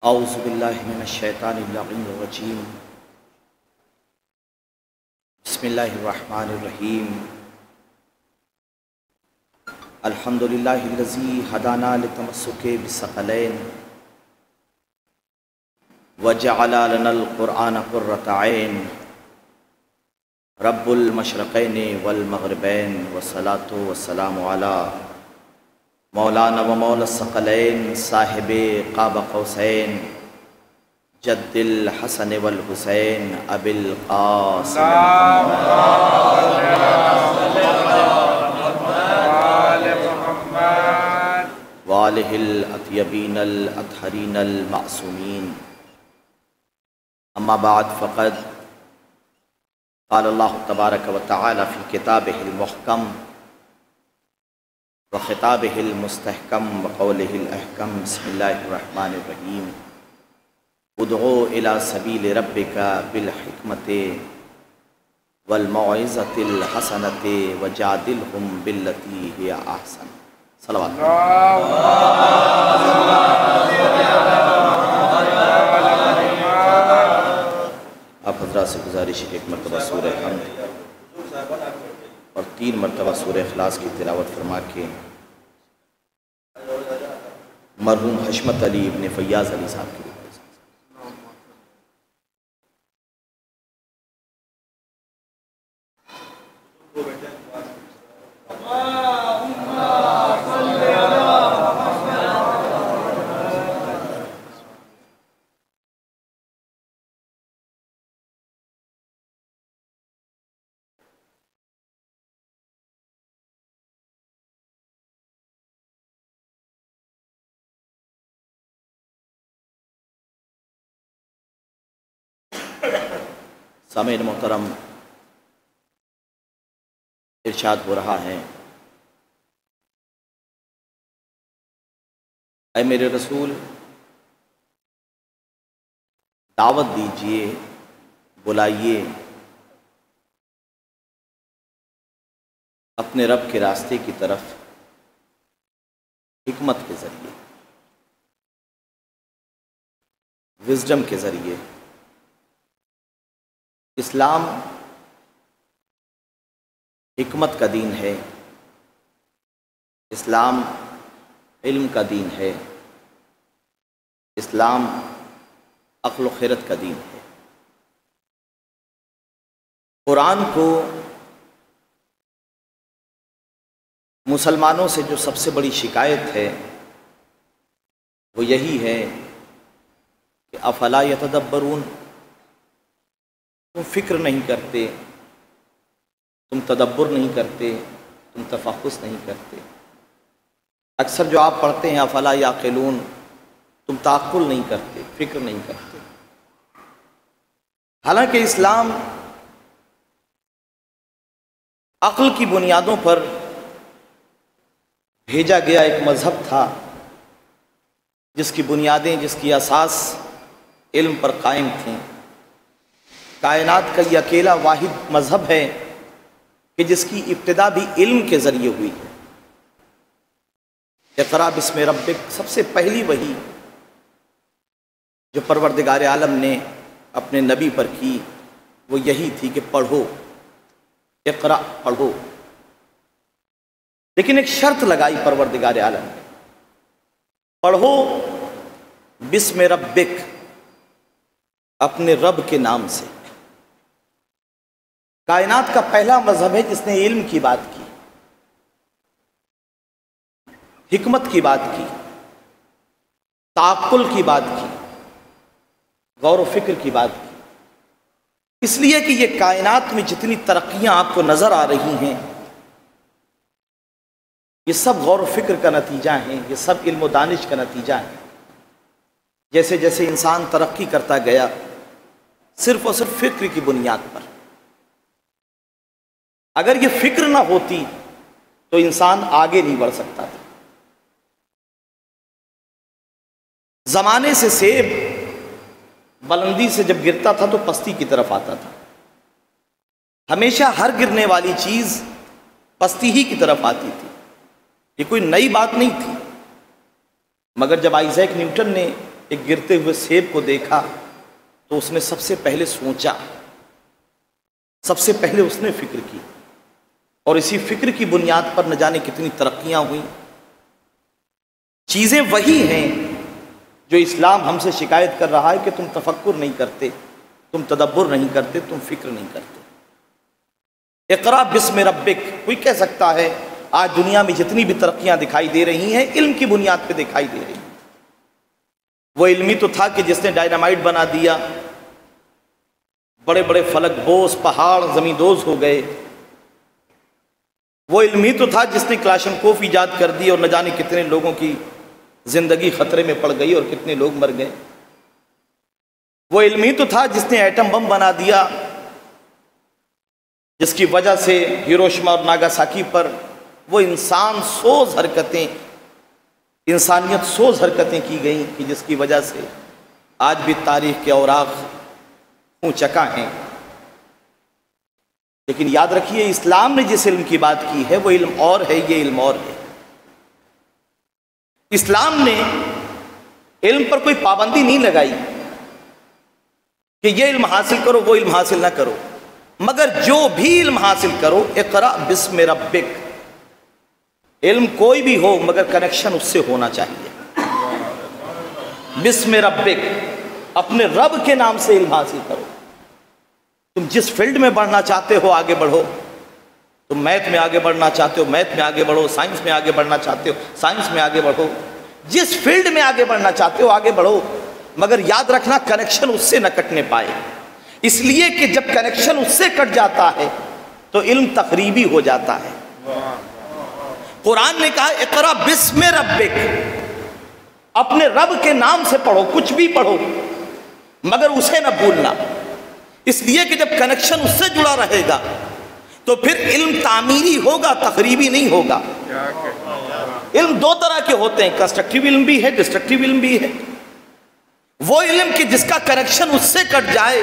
اعوذ باللہ من الشیطان اللعین الرجیم بسم اللہ الرحمن الرحیم الحمد للہ الذی ہدانا للتمسک بالثقلین وجعل لنا القرآن قرۃ عین رب المشرقین والمغربین والصلاة والسلام علی مولانا و مولا الثقلین صاحب قاب قوسین جد الحسن والحسین ابی القاسم وآلہ الاطیبین الاطہرین المعصومین اما بعد فقد قال اللہ تبارک و تعالی فی کتابہ المحکم وخطابہ المستحکم وقولہ الاحکم بسم اللہ الرحمن الرحیم ادعو الی سبیل ربک بالحکمت والموعظۃ الحسنۃ وجادلہم باللتی ہی احسن صلوات آپ حضرات سے گزارش ہے کہ ایک مرتبہ سورہ حمد اور 3 مرتبہ سورہ اخلاص کی تلاوت فرما کے مرحوم حشمت علی ابن فیاض علی صاحب کی سامعین محترم، ارشاد ہو رہا ہے، اے میرے رسول دعوت دیجئے، بلائیے اپنے رب کے راستے کی طرف حکمت کے ذریعے، وزڈم کے ذریعے۔ اسلام حکمت کا دین ہے، اسلام علم کا دین ہے، اسلام عقل و خیرت کا دین ہے۔ قرآن کو مسلمانوں سے جو سب سے بڑی شکایت ہے وہ یہی ہے کہ افلا یتدبرون، تم فکر نہیں کرتے، تم تدبر نہیں کرتے، تم تفحص نہیں کرتے۔ اکثر جو آپ پڑھتے ہیں افلا یعقلون، تم تعقل نہیں کرتے، فکر نہیں کرتے۔ حالانکہ اسلام عقل کی بنیادوں پر بھیجا گیا ایک مذہب تھا جس کی بنیادیں، جس کی اساس علم پر قائم تھیں۔ کائنات کا یہ اکیلا واحد مذہب ہے کہ جس کی ابتدا بھی علم کے ذریعے ہوئی ہے۔ اقرا بسم ربک، سب سے پہلی وحی جو پروردگار عالم نے اپنے نبی پر کی وہ یہی تھی کہ پڑھو، اقرا پڑھو۔ لیکن ایک شرط لگائی پروردگار عالم نے، پڑھو بسم ربک، اپنے رب کے نام سے۔ کائنات کا پہلا مذہب ہے جس نے علم کی بات کی، حکمت کی بات کی، تعقل کی بات کی، غور و فکر کی بات کی۔ اس لیے کہ یہ کائنات میں جتنی ترقیاں آپ کو نظر آ رہی ہیں یہ سب غور و فکر کا نتیجہ ہیں، یہ سب علم و دانش کا نتیجہ ہیں۔ جیسے جیسے انسان ترقی کرتا گیا صرف اور صرف فکر کی بنیاد پر۔ اگر یہ فکر نہ ہوتی تو انسان آگے نہیں بڑھ سکتا تھا۔ زمانے سے سیب بلندی سے جب گرتا تھا تو پستی کی طرف آتا تھا۔ ہمیشہ ہر گرنے والی چیز پستی ہی کی طرف آتی تھی، یہ کوئی نئی بات نہیں تھی۔ مگر جب آئزیک نیوٹن نے ایک گرتے ہوئے سیب کو دیکھا تو اس نے سب سے پہلے سوچا، سب سے پہلے اس نے فکر کی، اور اسی فکر کی بنیاد پر نہ جانے کتنی ترقیاں ہوئیں۔ چیزیں وہی ہیں جو اسلام ہم سے شکایت کر رہا ہے کہ تم تفکر نہیں کرتے، تم تدبر نہیں کرتے، تم فکر نہیں کرتے۔ اقرا بسم ربک، کوئی کہہ سکتا ہے آج دنیا میں جتنی بھی ترقیاں دکھائی دے رہی ہیں علم کی بنیاد پہ دکھائی دے رہی ہیں۔ وہ علمی تو تھا کہ جس نے ڈائنامائٹ بنا دیا، بڑے بڑے فلک بوس پہاڑ زمین دوز ہو گئے۔ وہ علمی تو تھا جس نے کلاشنکوف ایجاد کر دی اور نہ جانے کتنے لوگوں کی زندگی خطرے میں پڑ گئی اور کتنے لوگ مر گئے۔ وہ علمی تو تھا جس نے ایٹم بم بنا دیا، جس کی وجہ سے ہیروشیما اور ناگاساکی پر وہ انسانیت سوز حرکتیں کی گئیں کہ جس کی وجہ سے آج بھی تاریخ کے اوراق خوں چکا ہیں۔ لیکن یاد رکھیے اسلام نے جس علم کی بات کی ہے وہ علم اور ہے، یہ علم اور ہے۔ اسلام نے علم پر کوئی پابندی نہیں لگائی کہ یہ علم حاصل کرو وہ علم حاصل نہ کرو، مگر جو بھی علم حاصل کرو اقرا بسم ربک، علم کوئی بھی ہو مگر کنیکشن اس سے ہونا چاہیے۔ بسم ربک، اپنے رب کے نام سے علم حاصل کرو۔ تم جس فیلڈ میں بڑھنا چاہتے ہو آگے بڑھو، تم میتھ میں آگے بڑھنا چاہتے ہو میتھ میں آگے بڑھو، سائنس میں آگے بڑھنا چاہتے ہو سائنس میں آگے بڑھو، جس فیلڈ میں آگے بڑھنا چاہتے ہو آگے بڑھو، مگر یاد رکھنا کنیکشن اس سے نہ کٹنے پائے، اس لیے کہ جب کنیکشن اس سے کٹ جاتا ہے تو علم تخریبی ہو جاتا ہے۔ قرآن نے کہا اقرا بسم ربک، اپنے رب کے نام سے پڑھو، کچھ بھی پڑھو مگر اسے نہ بھولنا، اس لیے کہ جب کنیکشن اس سے جڑا رہے گا تو پھر علم تعمیری ہوگا، تخریبی نہیں ہوگا۔ علم دو طرح کے ہوتے ہیں، کنسٹرکٹیو علم بھی ہے، ڈسٹرکٹیو علم بھی ہے۔ وہ علم کہ جس کا کنیکشن اس سے کٹ جائے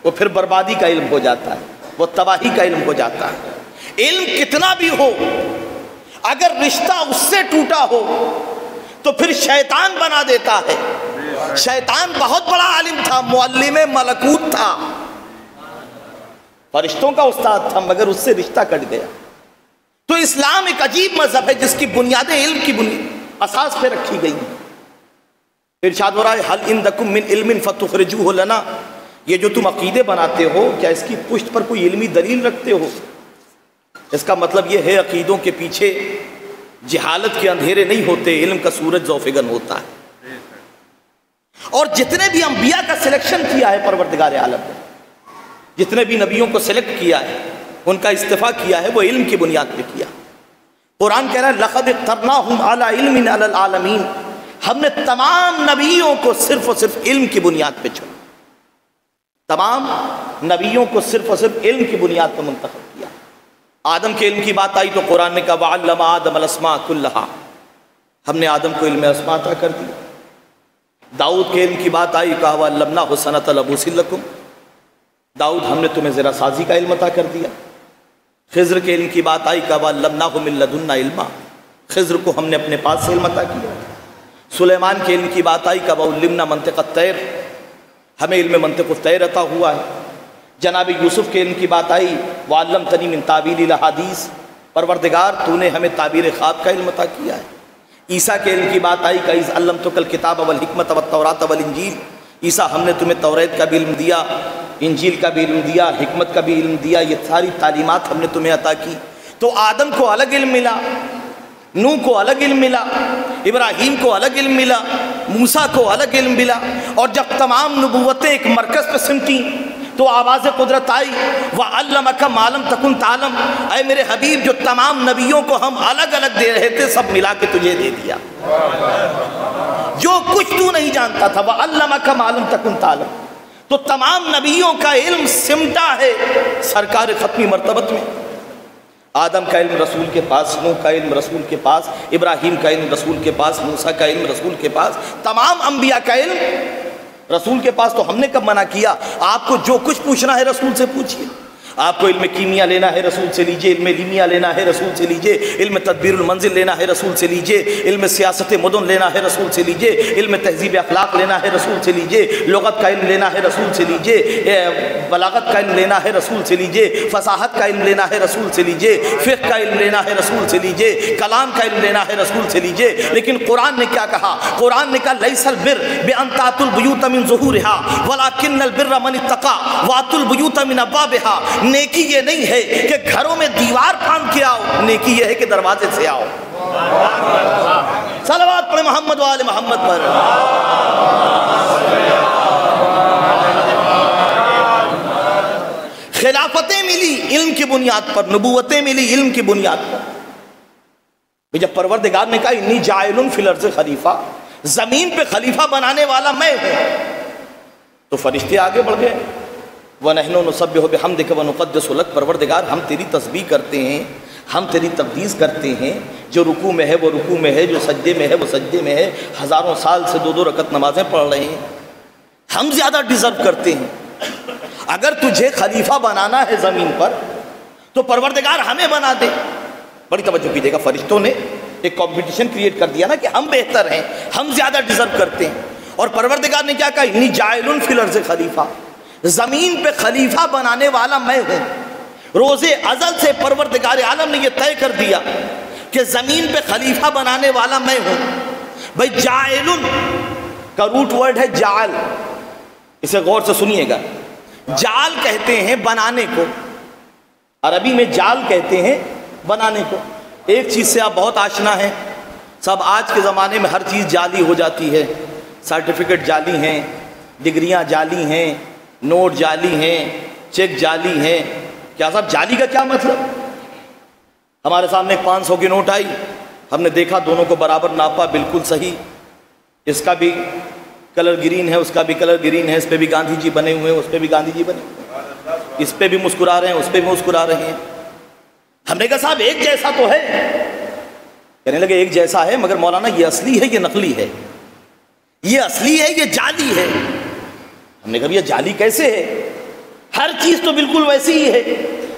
وہ پھر بربادی کا علم ہو جاتا ہے، وہ تباہی کا علم ہو جاتا ہے۔ علم کتنا بھی ہو اگر رشتہ اس سے ٹوٹا ہو تو پھر شیطان بنا دیتا ہے۔ شیطان بہت بڑا عالم تھا، معلم ملکوت تھا، فرشتوں کا استاد تھا، مگر اس سے رشتہ کٹ گیا۔ تو اسلام ایک عجیب مذہب ہے جس کی بنیادیں علم کی اساس پہ رکھی گئی ہیں۔ ارشاد ہو رہا ہے حل عندکم من علم فتخرجوہ لنا، یہ جو تم عقیدے بناتے ہو کیا اس کی پشت پر کوئی علمی دلیل رکھتے ہو؟ اس کا مطلب یہ ہے عقیدوں کے پیچھے جہالت کے اندھیرے نہیں ہوتے، علم کا سورج ذوفگن ہوتا ہے۔ اور جتنے بھی انبیاء کا سلیکشن کیا ہے پروردگار عالم نے، جتنے بھی نبیوں کو سلیکٹ کیا ہے، ان کا استفاع کیا ہے، وہ علم کی بنیاد پہ کیا۔ قرآن کہہ رہا ہے لَقَدِ اخْتَرْنَاهُمْ عَلَىٰ عِلْمٍ عَلَى الْعَالَمِينَ، ہم نے تمام نبیوں کو صرف اور صرف علم کی بنیاد پہ چنا، تمام نبیوں کو صرف اور صرف علم کی بنیاد پر منتخب کیا۔ آدم کے علم کی بات آئی تو قرآن نے کہا وَعَلَّمَ آدَمَ الْأَسْمَاءَ كُلَّهَا، ہم نے آدم کو علم اسماء عطا کر دیا۔ داؤد کے علم کی بات آئی کہا وَعَلَّمْنَاهُ صَنْعَةَ لَبُوسٍ لَكُمْ، داؤد ہم نے تمہیں ذرا سازی کا علم عطا کر دیا۔ خضر کے علم کی بات آئی کہا وَعَلَّمْنَاهُ مِن لَدُنَّا عِلْمًا، خضر کو ہم نے اپنے پاس سے علم عطا کیا۔ سلیمان کے علم کی بات آئی کہا وَعَلَّمْنَا مَنطِقَ الطَّيْرِ، ہمیں علم منطق الطیر عطا ہوا ہے۔ جناب یوسف کے علم کی بات آئی وَعَلَّمْتَنِي مِن تَأْوِيلِ الْأَحَادِيثِ، پروردگار تو نے ہمیں تعبیر خواب کا علم عطا کیا ہے۔ عیسیٰ کے علم کی بات آئی کہ اِذْ عَلَّمْتُكَ الْكِتَابَ وَالْحِكْمَةَ وَالتَّوْرَاةَ وَالْإِنْجِيلَ، عیسیٰ ہم نے تمہیں توریت کا بھی علم دیا، انجیل کا بھی علم دیا، حکمت کا بھی علم دیا، یہ ساری تعلیمات ہم نے تمہیں عطا کی۔ تو آدم کو الگ علم ملا، نوح کو الگ علم ملا، ابراہیم کو الگ علم ملا، موسیٰ کو الگ علم ملا، اور جب تمام نبوتیں ایک مرکز پہ سمٹیں تو آواز قدرت آئی وَعَلَّمَكَ مَا لَمْ تَكُنْ تَعْلَمْ، اے میرے حبیب جو تمام نبیوں کو ہم الگ الگ دے رہے تھے سب ملا کے تجھے دے دیا، جو کچھ تو نہیں جانتا تھا وَعَلَّمَكَ مَا لَمْ تَكُنْ تَعْلَمْ۔ تو تمام نبیوں کا علم سمٹا ہے سرکار ختمی مرتبت میں۔ آدم کا علم رسول کے پاس، نوح کا علم رسول کے پاس، ابراہیم کا علم رسول کے پاس، موسیٰ کا علم رسول کے پاس، تمام انبیاء کا علم رسول کے پاس۔ تو ہم نے کب منع کیا؟ آپ کو جو کچھ پوچھنا ہے رسول سے پوچھئے۔ آپ کو علم کیمیا لینا ہے رسول سے لیجئے، علم لیمیا لینا ہے رسول سے لیجئے، علم تدبیر المنزل لینا ہے رسول سے لیجئے، علم سیاست مدن لینا ہے رسول سے لیجئے، علم تہذیب اخلاق لینا ہے رسول سے لیجئے، لغت کا علم لینا ہے رسول سے لیجئے، بلاغت کا علم لینا ہے رسول سے لیجئے، فصاحت کا علم لینا ہے رسول سے لیجئے، فقہ کا علم لینا ہے رسول سے لیجئے، کلام کا علم لینا ہے رسول سے لیجئے۔ لیکن قرآن نے کیا کہا؟ قرآن نے کہا لیس البر بان تاتوا البیوت من ظہورها ولکن البر من اتقى واتوا البیوت من ابوابها۔ نیکی یہ نہیں ہے کہ گھروں میں دیوار پھاند کے آؤ، نیکی یہ ہے کہ دروازے سے آؤ۔ صلوات پڑھیں محمد وآل محمد پر۔ خلافتیں ملی علم کی بنیاد پر، نبوتیں ملی علم کی بنیاد پر۔ جب پروردگار نے کہا انی جاعل فی الارض خلیفہ، زمین پہ خلیفہ بنانے والا میں ہوں، تو فرشتے آگے بڑھ گئے، وَنَحْنُ نُسَبِّحُ بِحَمْدِكَ وَنُقَدِّسُ لَكَ، پروردگار ہم تیری تسبیح کرتے ہیں، ہم تیری تقدیس کرتے ہیں، جو رکوع میں ہے وہ رکوع میں ہے، جو سجدے میں ہے وہ سجدے میں ہے، ہزاروں سال سے 2 رکعت نمازیں پڑھ رہے ہیں، ہم زیادہ ڈیزرو کرتے ہیں۔ اگر تجھے خلیفہ بنانا ہے زمین پر تو پروردگار ہمیں بنا دے۔ بڑی توجہ کیجیے گا، فرشتوں نے ایک کمپٹیشن کریٹ کر دیا نا کہ ہم بہتر ہیں، ہم زیادہ ڈیزرو کرتے ہیں، اور پروردگار نے کیا کہا انی جاعل فی الارض خلیفہ، زمین پہ خلیفہ بنانے والا میں ہوں۔ روز ازل سے پروردگار عالم نے یہ طے کر دیا کہ زمین پہ خلیفہ بنانے والا میں ہوں۔ بھئی جاعل کا روٹ ورڈ ہے جعل، اسے غور سے سنیے گا۔ جعل کہتے ہیں بنانے کو، عربی میں جعل کہتے ہیں بنانے کو۔ ایک چیز سے آپ بہت آشنا ہیں، سب آج کے زمانے میں ہر چیز جعلی ہو جاتی ہے، سرٹیفکیٹ جعلی ہیں، ڈگریاں جعلی ہیں، نوٹ جعلی ہیں، چیک جعلی ہیں۔ کیا صاحب جعلی کا کیا مطلب؟ ہمارے سامنے ایک 500 کی نوٹ آئی، ہم نے دیکھا، دونوں کو برابر ناپا، بالکل صحیح، اس کا بھی کلر گرین ہے، اس کا بھی کلر گرین ہے، اس پہ بھی گاندھی جی بنے ہوئے ہیں، اس پہ بھی گاندھی جی بنے ہوئے ہیں، اس پہ بھی مسکرا رہے ہیں، اس پہ بھی مسکرا رہے ہیں۔ ہم نے کہا صاحب ایک جیسا تو ہے، کہنے لگے ایک جیسا ہے مگر مولانا یہ اصلی ہے یہ نقلی ہے، یہ اصلی ہے یہ جعلی ہے۔ ہم نے کہا یہ جعلی کیسے ہے؟ ہر چیز تو بالکل ویسی ہی ہے،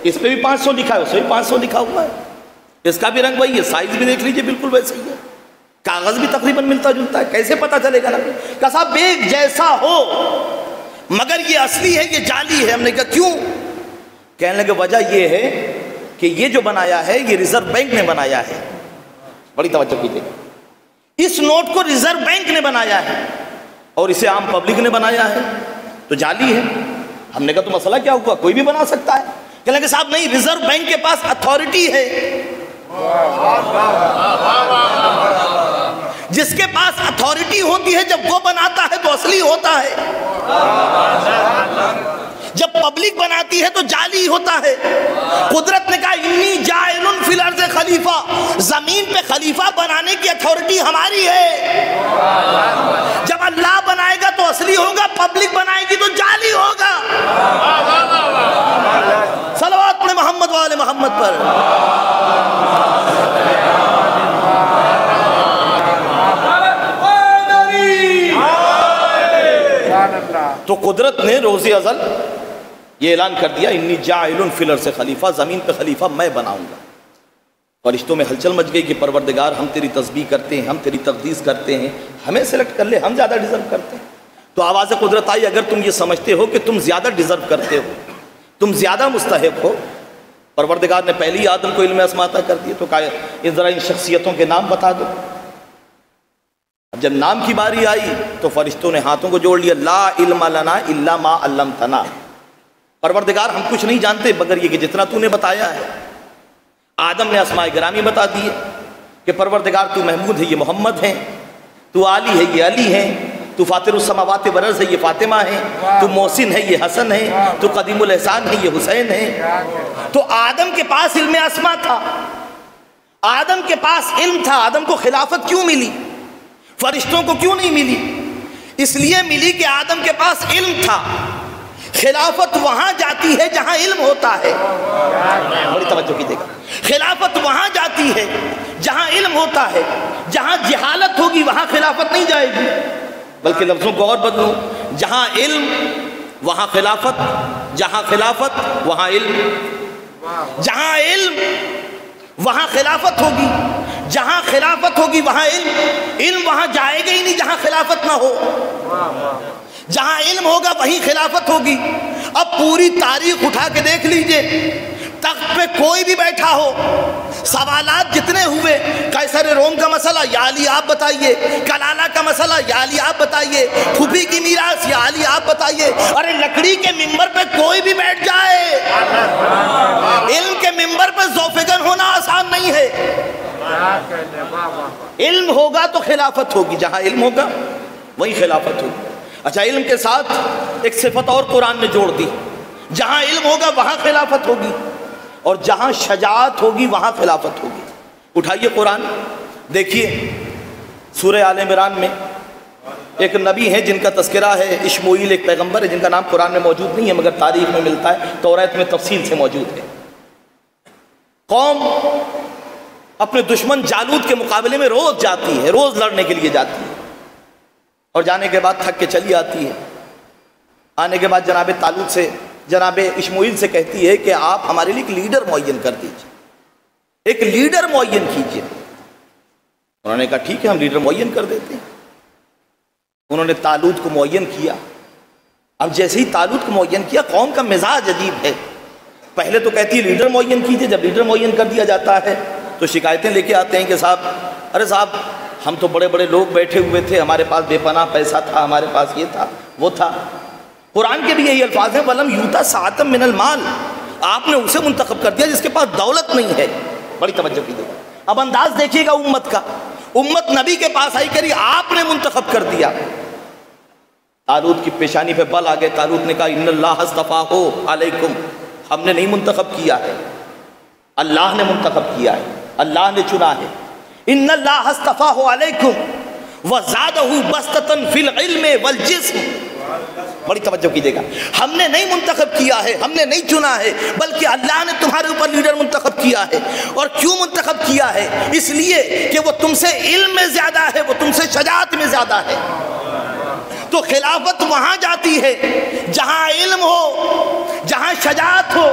اس پہ بھی 500 لکھا ہے، اس پہ بھی 500 لکھا ہوا ہے، اس کا بھی رنگ وہی ہے، سائز بھی دیکھ لیجئے بالکل ویسے ہی ہے، کاغذ بھی تقریباً ملتا جلتا ہے، کیسے پتہ چلے گا؟ کہا صاحب ایک جیسا ہو مگر یہ اصلی ہے یہ جعلی ہے۔ ہم نے کہا کیوں؟ کہنے لگے وجہ یہ ہے کہ یہ جو بنایا ہے یہ ریزرو بینک نے بنایا ہے۔ بڑی توجہ کیجیے، اس نوٹ کو ریزرو بینک نے بنایا ہے اور اسے عام پبلک نے بنایا ہے، تو جعلی ہے۔ ہم نے کہا تو مسئلہ کیا ہوا، کوئی بھی بنا سکتا ہے؟ کہنے لگے صاحب نہیں، ریزرو بینک کے پاس اتھارٹی ہے، جس کے پاس اتھارٹی ہوتی ہے جب وہ بناتا ہے تو اصلی ہوتا ہے، جب پبلک بناتی ہے تو جعلی ہوتا ہے۔ قدرت نے کہا انی جاعل فی الارض خلیفہ، زمین پہ خلیفہ بنانے کی اتھارٹی ہماری ہے۔ جب اللہ بنائے گا تو اصلی ہوگا، پبلک بنائے گی تو جعلی ہوگا۔ صلوات پڑھیں محمد وآل محمد پر۔ تو قدرت نے روز ازل یہ اعلان کر دیا انی جاعل فی الارض خلیفہ، زمین پہ خلیفہ میں بناؤں گا۔ فرشتوں میں ہلچل مچ گئی کہ پروردگار ہم تیری تسبیح کرتے ہیں، ہم تیری تقدیس کرتے ہیں، ہمیں سلیکٹ کر لے، ہم زیادہ ڈیزرو کرتے ہیں۔ تو آواز قدرت آئی اگر تم یہ سمجھتے ہو کہ تم زیادہ ڈیزرو کرتے ہو، تم زیادہ مستحق ہو، پروردگار نے پہلی آدم کو علم اسماء عطا کر دیا، تو کہا ذرا ان شخصیتوں کے نام بتا دو۔ اب جب نام کی باری آئی تو فرشتوں نے ہاتھوں کو جوڑ لیا، لا علم لنا الا ما علمتنا، پروردگار ہم کچھ نہیں جانتے مگر یہ کہ جتنا تو نے بتایا ہے۔ آدم نے اسماء گرامی بتا دیے کہ پروردگار تو محمود ہے یہ محمد ہیں، تو علی ہے یہ علی ہیں، تو فاطر السماوات والارض ہے یہ فاطمہ ہیں، تو محسن ہے یہ حسن ہیں، تو قدیم الاحسان ہے یہ حسین ہیں۔ تو آدم کے پاس علم اسماء تھا، آدم کے پاس علم تھا، آدم کو خلافت کیوں ملی؟ فرشتوں کو کیوں نہیں ملی؟ اس لیے ملی کہ آدم کے پاس علم تھا۔ خلافت وہاں جاتی ہے جہاں علم ہوتا ہے، بڑی توجہ کیجیے گا، خلافت وہاں جاتی ہے جہاں علم ہوتا ہے، جہاں جہالت ہوگی وہاں خلافت نہیں جائے گی، بلکہ لفظوں کو اور بدلوں، جہاں علم وہاں خلافت، جہاں خلافت وہاں علم، جہاں علم وہاں خلافت ہوگی، جہاں خلافت ہوگی وہاں علم، علم وہاں جائے گا ہی نہیں جہاں خلافت نہ ہو، جہاں علم ہوگا وہیں خلافت ہوگی۔ اب پوری تاریخ اٹھا کے دیکھ لیجئے، تخت پہ کوئی بھی بیٹھا ہو، سوالات جتنے ہوئے، قیصر روم کا مسئلہ یا علی آپ بتائیے، کلالہ کا مسئلہ یا علی آپ بتائیے، پھوپھی کی میراث یا علی آپ بتائیے، ارے لکڑی کے ممبر پہ کوئی بھی بیٹھ جائے، علم کے ممبر پہ ذوفگن ہونا آسان نہیں ہے۔ علم ہوگا تو خلافت ہوگی، جہاں علم ہوگا وہی خلافت ہوگی۔ اچھا، علم کے ساتھ ایک صفت اور قرآن نے جوڑ دی، جہاں علم ہوگا وہاں خلافت ہوگی، اور جہاں شجاعت ہوگی وہاں خلافت ہوگی۔ اٹھائیے قرآن، دیکھیے سورہ آل عمران میں ایک نبی ہے جن کا تذکرہ ہے، اشموئیل ایک پیغمبر ہے جن کا نام قرآن میں موجود نہیں ہے مگر تاریخ میں ملتا ہے، توریت میں تفصیل سے موجود ہے۔ قوم اپنے دشمن جالوت کے مقابلے میں روز جاتی ہے، روز لڑنے کے لیے جاتی ہے، اور جانے کے بعد تھک کے چلی آتی ہے۔ آنے کے بعد جناب طالوت سے، جناب اشموئیل سے کہتی ہے کہ آپ ہمارے لیے ایک لیڈر معین کر دیجئے، ایک لیڈر معین کیجئے۔ انہوں نے کہا ٹھیک ہے، ہم لیڈر معین کر دیتے ہیں۔ انہوں نے طالوت کو معین کیا۔ اب جیسے ہی طالوت کو معین کیا، قوم کا مزاج عجیب ہے، پہلے تو کہتی ہے لیڈر معین کیجئے، جب لیڈر معین کر دیا جاتا ہے تو شکایتیں لے کے آتے ہیں کہ صاحب، ارے صاحب ہم تو بڑے بڑے لوگ بیٹھے ہوئے تھے، ہمارے پاس بے پناہ پیسہ تھا، ہمارے پاس یہ تھا وہ تھا۔ قرآن کے بھی یہی الفاظ ہیں، وَلَمْ يُؤْتَ سَعَةً مِّنَ الْمَالِ، آپ نے اسے منتخب کر دیا جس کے پاس دولت نہیں ہے۔ بڑی توجہ کیجیے، اب انداز دیکھیے گا امت کا، امت نبی کے پاس آئی کری، آپ نے منتخب کر دیا۔ طالوت کی پیشانی پہ بل آ گئے، طالوت نے کہا اِنَّ اللَّهَ اصْطَفَاهُ عَلَيْكُمْ، ہم نے نہیں منتخب کیا ہے، اللہ نے منتخب کیا ہے، اللہ نے چنا ہے۔ اِنَّ اللَّهَ اصْطَفَاهُ عَلَيْكُمْ وَزَادَهُ بَسْطَةً فِي الْعِلْمِ وَالْجِسْمِ۔ بڑی توجہ کیجیے گا، ہم نے نہیں منتخب کیا ہے، ہم نے نہیں چنا ہے، بلکہ اللہ نے تمہارے اوپر لیڈر منتخب کیا ہے۔ اور کیوں منتخب کیا ہے؟ اس لیے کہ وہ تم سے علم میں زیادہ ہے، وہ تم سے شجاعت میں زیادہ ہے۔ تو خلافت وہاں جاتی ہے جہاں علم ہو، جہاں شجاعت ہو۔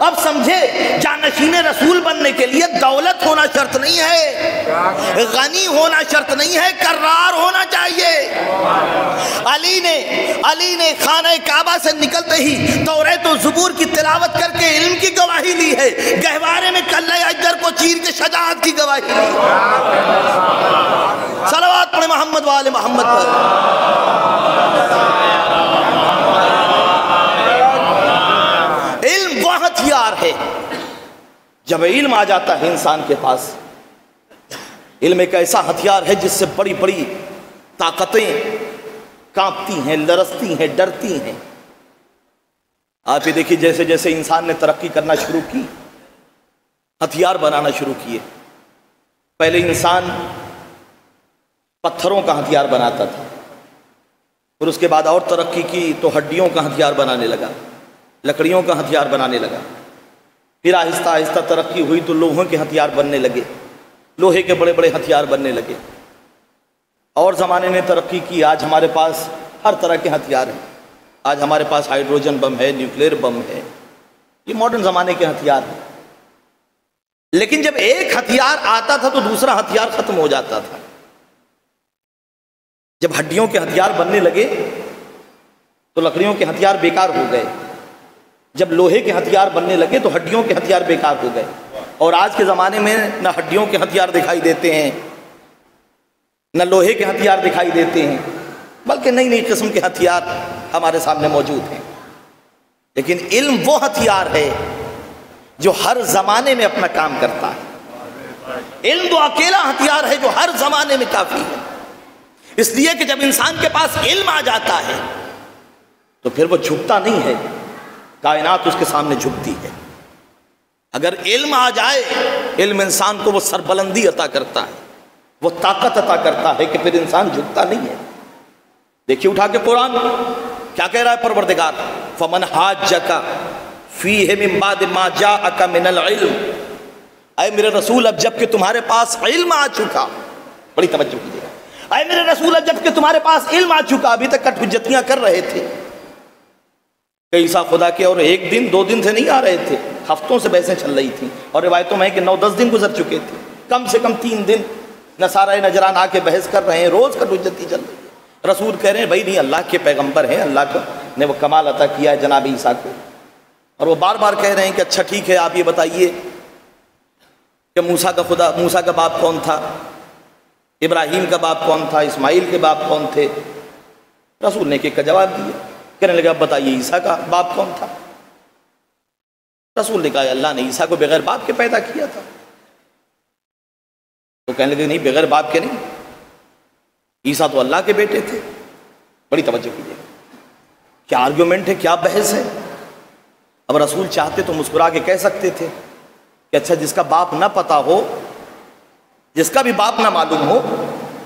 اب سمجھے، جانشین رسول بننے کے لیے دولت ہونا شرط نہیں ہے، غنی ہونا شرط نہیں ہے، کرار ہونا چاہیے۔ علی نے خانہ کعبہ سے نکلتے ہی توریت و زبور کی تلاوت کر کے علم کی گواہی لی ہے، گہوارے میں کلہ اجدر کو چیر کے شجاعت کی گواہی لی۔ صلوات پڑھیں محمد وآل محمد پر۔ علم وہ ہتھیار ہے، جب علم آ جاتا ہے انسان کے پاس، علم ایک ایسا ہتھیار ہے جس سے بڑی بڑی طاقتیں کانپتی ہیں، لرزتی ہیں، ڈرتی ہیں۔ آپ یہ دیکھیے، جیسے جیسے انسان نے ترقی کرنا شروع کی، ہتھیار بنانا شروع کیے۔ پہلے انسان پتھروں کا ہتھیار بناتا تھا، اور اس کے بعد اور ترقی کی تو ہڈیوں کا ہتھیار بنانے لگا، لکڑیوں کا ہتھیار بنانے لگا۔ پھر آہستہ آہستہ ترقی ہوئی تو لوہوں کے ہتھیار بننے لگے، لوہے کے بڑے بڑے ہتھیار بننے لگے۔ اور زمانے نے ترقی کی، آج ہمارے پاس ہر طرح کے ہتھیار ہیں۔ آج ہمارے پاس ہائیڈروجن بم ہے، نیوکلیر بم ہے، یہ ماڈرن زمانے کے ہتھیار ہیں۔ لیکن جب ایک ہتھیار آتا تھا تو دوسرا ہتھیار ختم ہو جاتا تھا۔ جب ہڈیوں کے ہتھیار بننے لگے تو لکڑیوں کے ہتھیار بیکار ہو گئے، جب لوہے کے ہتھیار بننے لگے تو ہڈیوں کے ہتھیار بیکار ہو گئے۔ اور آج کے زمانے میں نہ ہڈیوں کے ہتھیار دکھائی دیتے ہیں، نہ لوہے کے ہتھیار دکھائی دیتے ہیں، بلکہ نئی نئی قسم کے ہتھیار ہمارے سامنے موجود ہیں۔ لیکن علم وہ ہتھیار ہے جو ہر زمانے میں اپنا کام کرتا ہے۔ علم وہ اکیلا ہتھیار ہے جو ہر زمانے میں کافی ہے۔ اس لیے کہ جب انسان کے پاس علم آ جاتا ہے تو پھر وہ جھکتا نہیں ہے، کائنات اس کے سامنے جھکتی ہے۔ اگر علم آ جائے، علم انسان کو وہ سربلندی عطا کرتا ہے، وہ طاقت عطا کرتا ہے کہ پھر انسان جھکتا نہیں ہے۔ دیکھیے اٹھا کے قرآن کیا کہہ رہا ہے پروردگار، فَمَنْ حَاجَّكَ فِيهِ مِن بَعْدِ مَا جَاءَكَ مِنَ الْعِلْمِ، اے میرے رسول اب جب کہ تمہارے پاس علم آ چکا، بڑی توجہ کیجیے، اے میرے رسول اب جب کہ تمہارے پاس علم آ چکا، ابھی تک کٹ حجتیاں کر رہے تھے، کہ عیسیٰ خدا کے، اور ایک دن 2 دن سے نہیں آ رہے تھے، ہفتوں سے بحثیں چل رہی تھیں، اور روایتوں میں ہے کہ 9-10 دن گزر چکے تھے، کم سے کم 3 دن نصارہ نجران آ کے بحث کر رہے ہیں، روز کا حجتی چل رہی ہے۔ رسول کہہ رہے ہیں بھائی نہیں، اللہ کے پیغمبر ہیں، اللہ نے وہ کمال عطا کیا ہے جناب عیسیٰ کو، اور وہ بار بار کہہ رہے ہیں کہ اچھا ٹھیک ہے، آپ یہ بتائیے کہ موسیٰ کا باپ کون تھا، ابراہیم کا باپ کون تھا، اسماعیل کے باپ کون تھے؟ رسول نے ایک کا جواب دیا، کہنے لگا اب بتائیے عیسیٰ کا باپ کون تھا؟ رسول نے کہا اللہ نے عیسیٰ کو بغیر باپ کے پیدا کیا تھا۔ تو کہنے لگے نہیں، بغیر باپ کے نہیں، عیسیٰ تو اللہ کے بیٹے تھے۔ بڑی توجہ کیجیے، کیا آرگیومنٹ ہے، کیا بحث ہے۔ اب رسول چاہتے تو مسکرا کے کہہ سکتے تھے کہ اچھا جس کا باپ نہ پتا ہو، جس کا بھی باپ نہ معلوم ہو،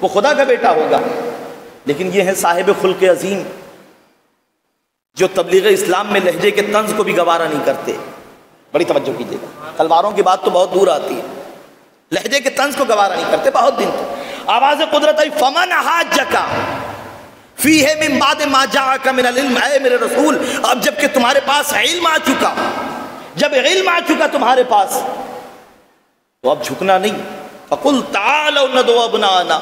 وہ خدا کا بیٹا ہوگا، لیکن یہ ہے صاحب خلق عظیم جو تبلیغ اسلام میں لہجے کے طنز کو بھی گوارا نہیں کرتے۔ بڑی توجہ کیجیے گا، تلواروں کی بات تو بہت دور آتی ہے، لہجے کے طنز کو گوارا نہیں کرتے۔ بہت دن تک آواز قدرت آئی فمن حاجک فیہ من بعد ما جاءک من العلم، اے میرے رسول اب جب کہ تمہارے پاس علم آ چکا، جب علم آ چکا تمہارے پاس، تو اب جھکنا نہیں۔ فقل تعالوا ندعو ابناءنا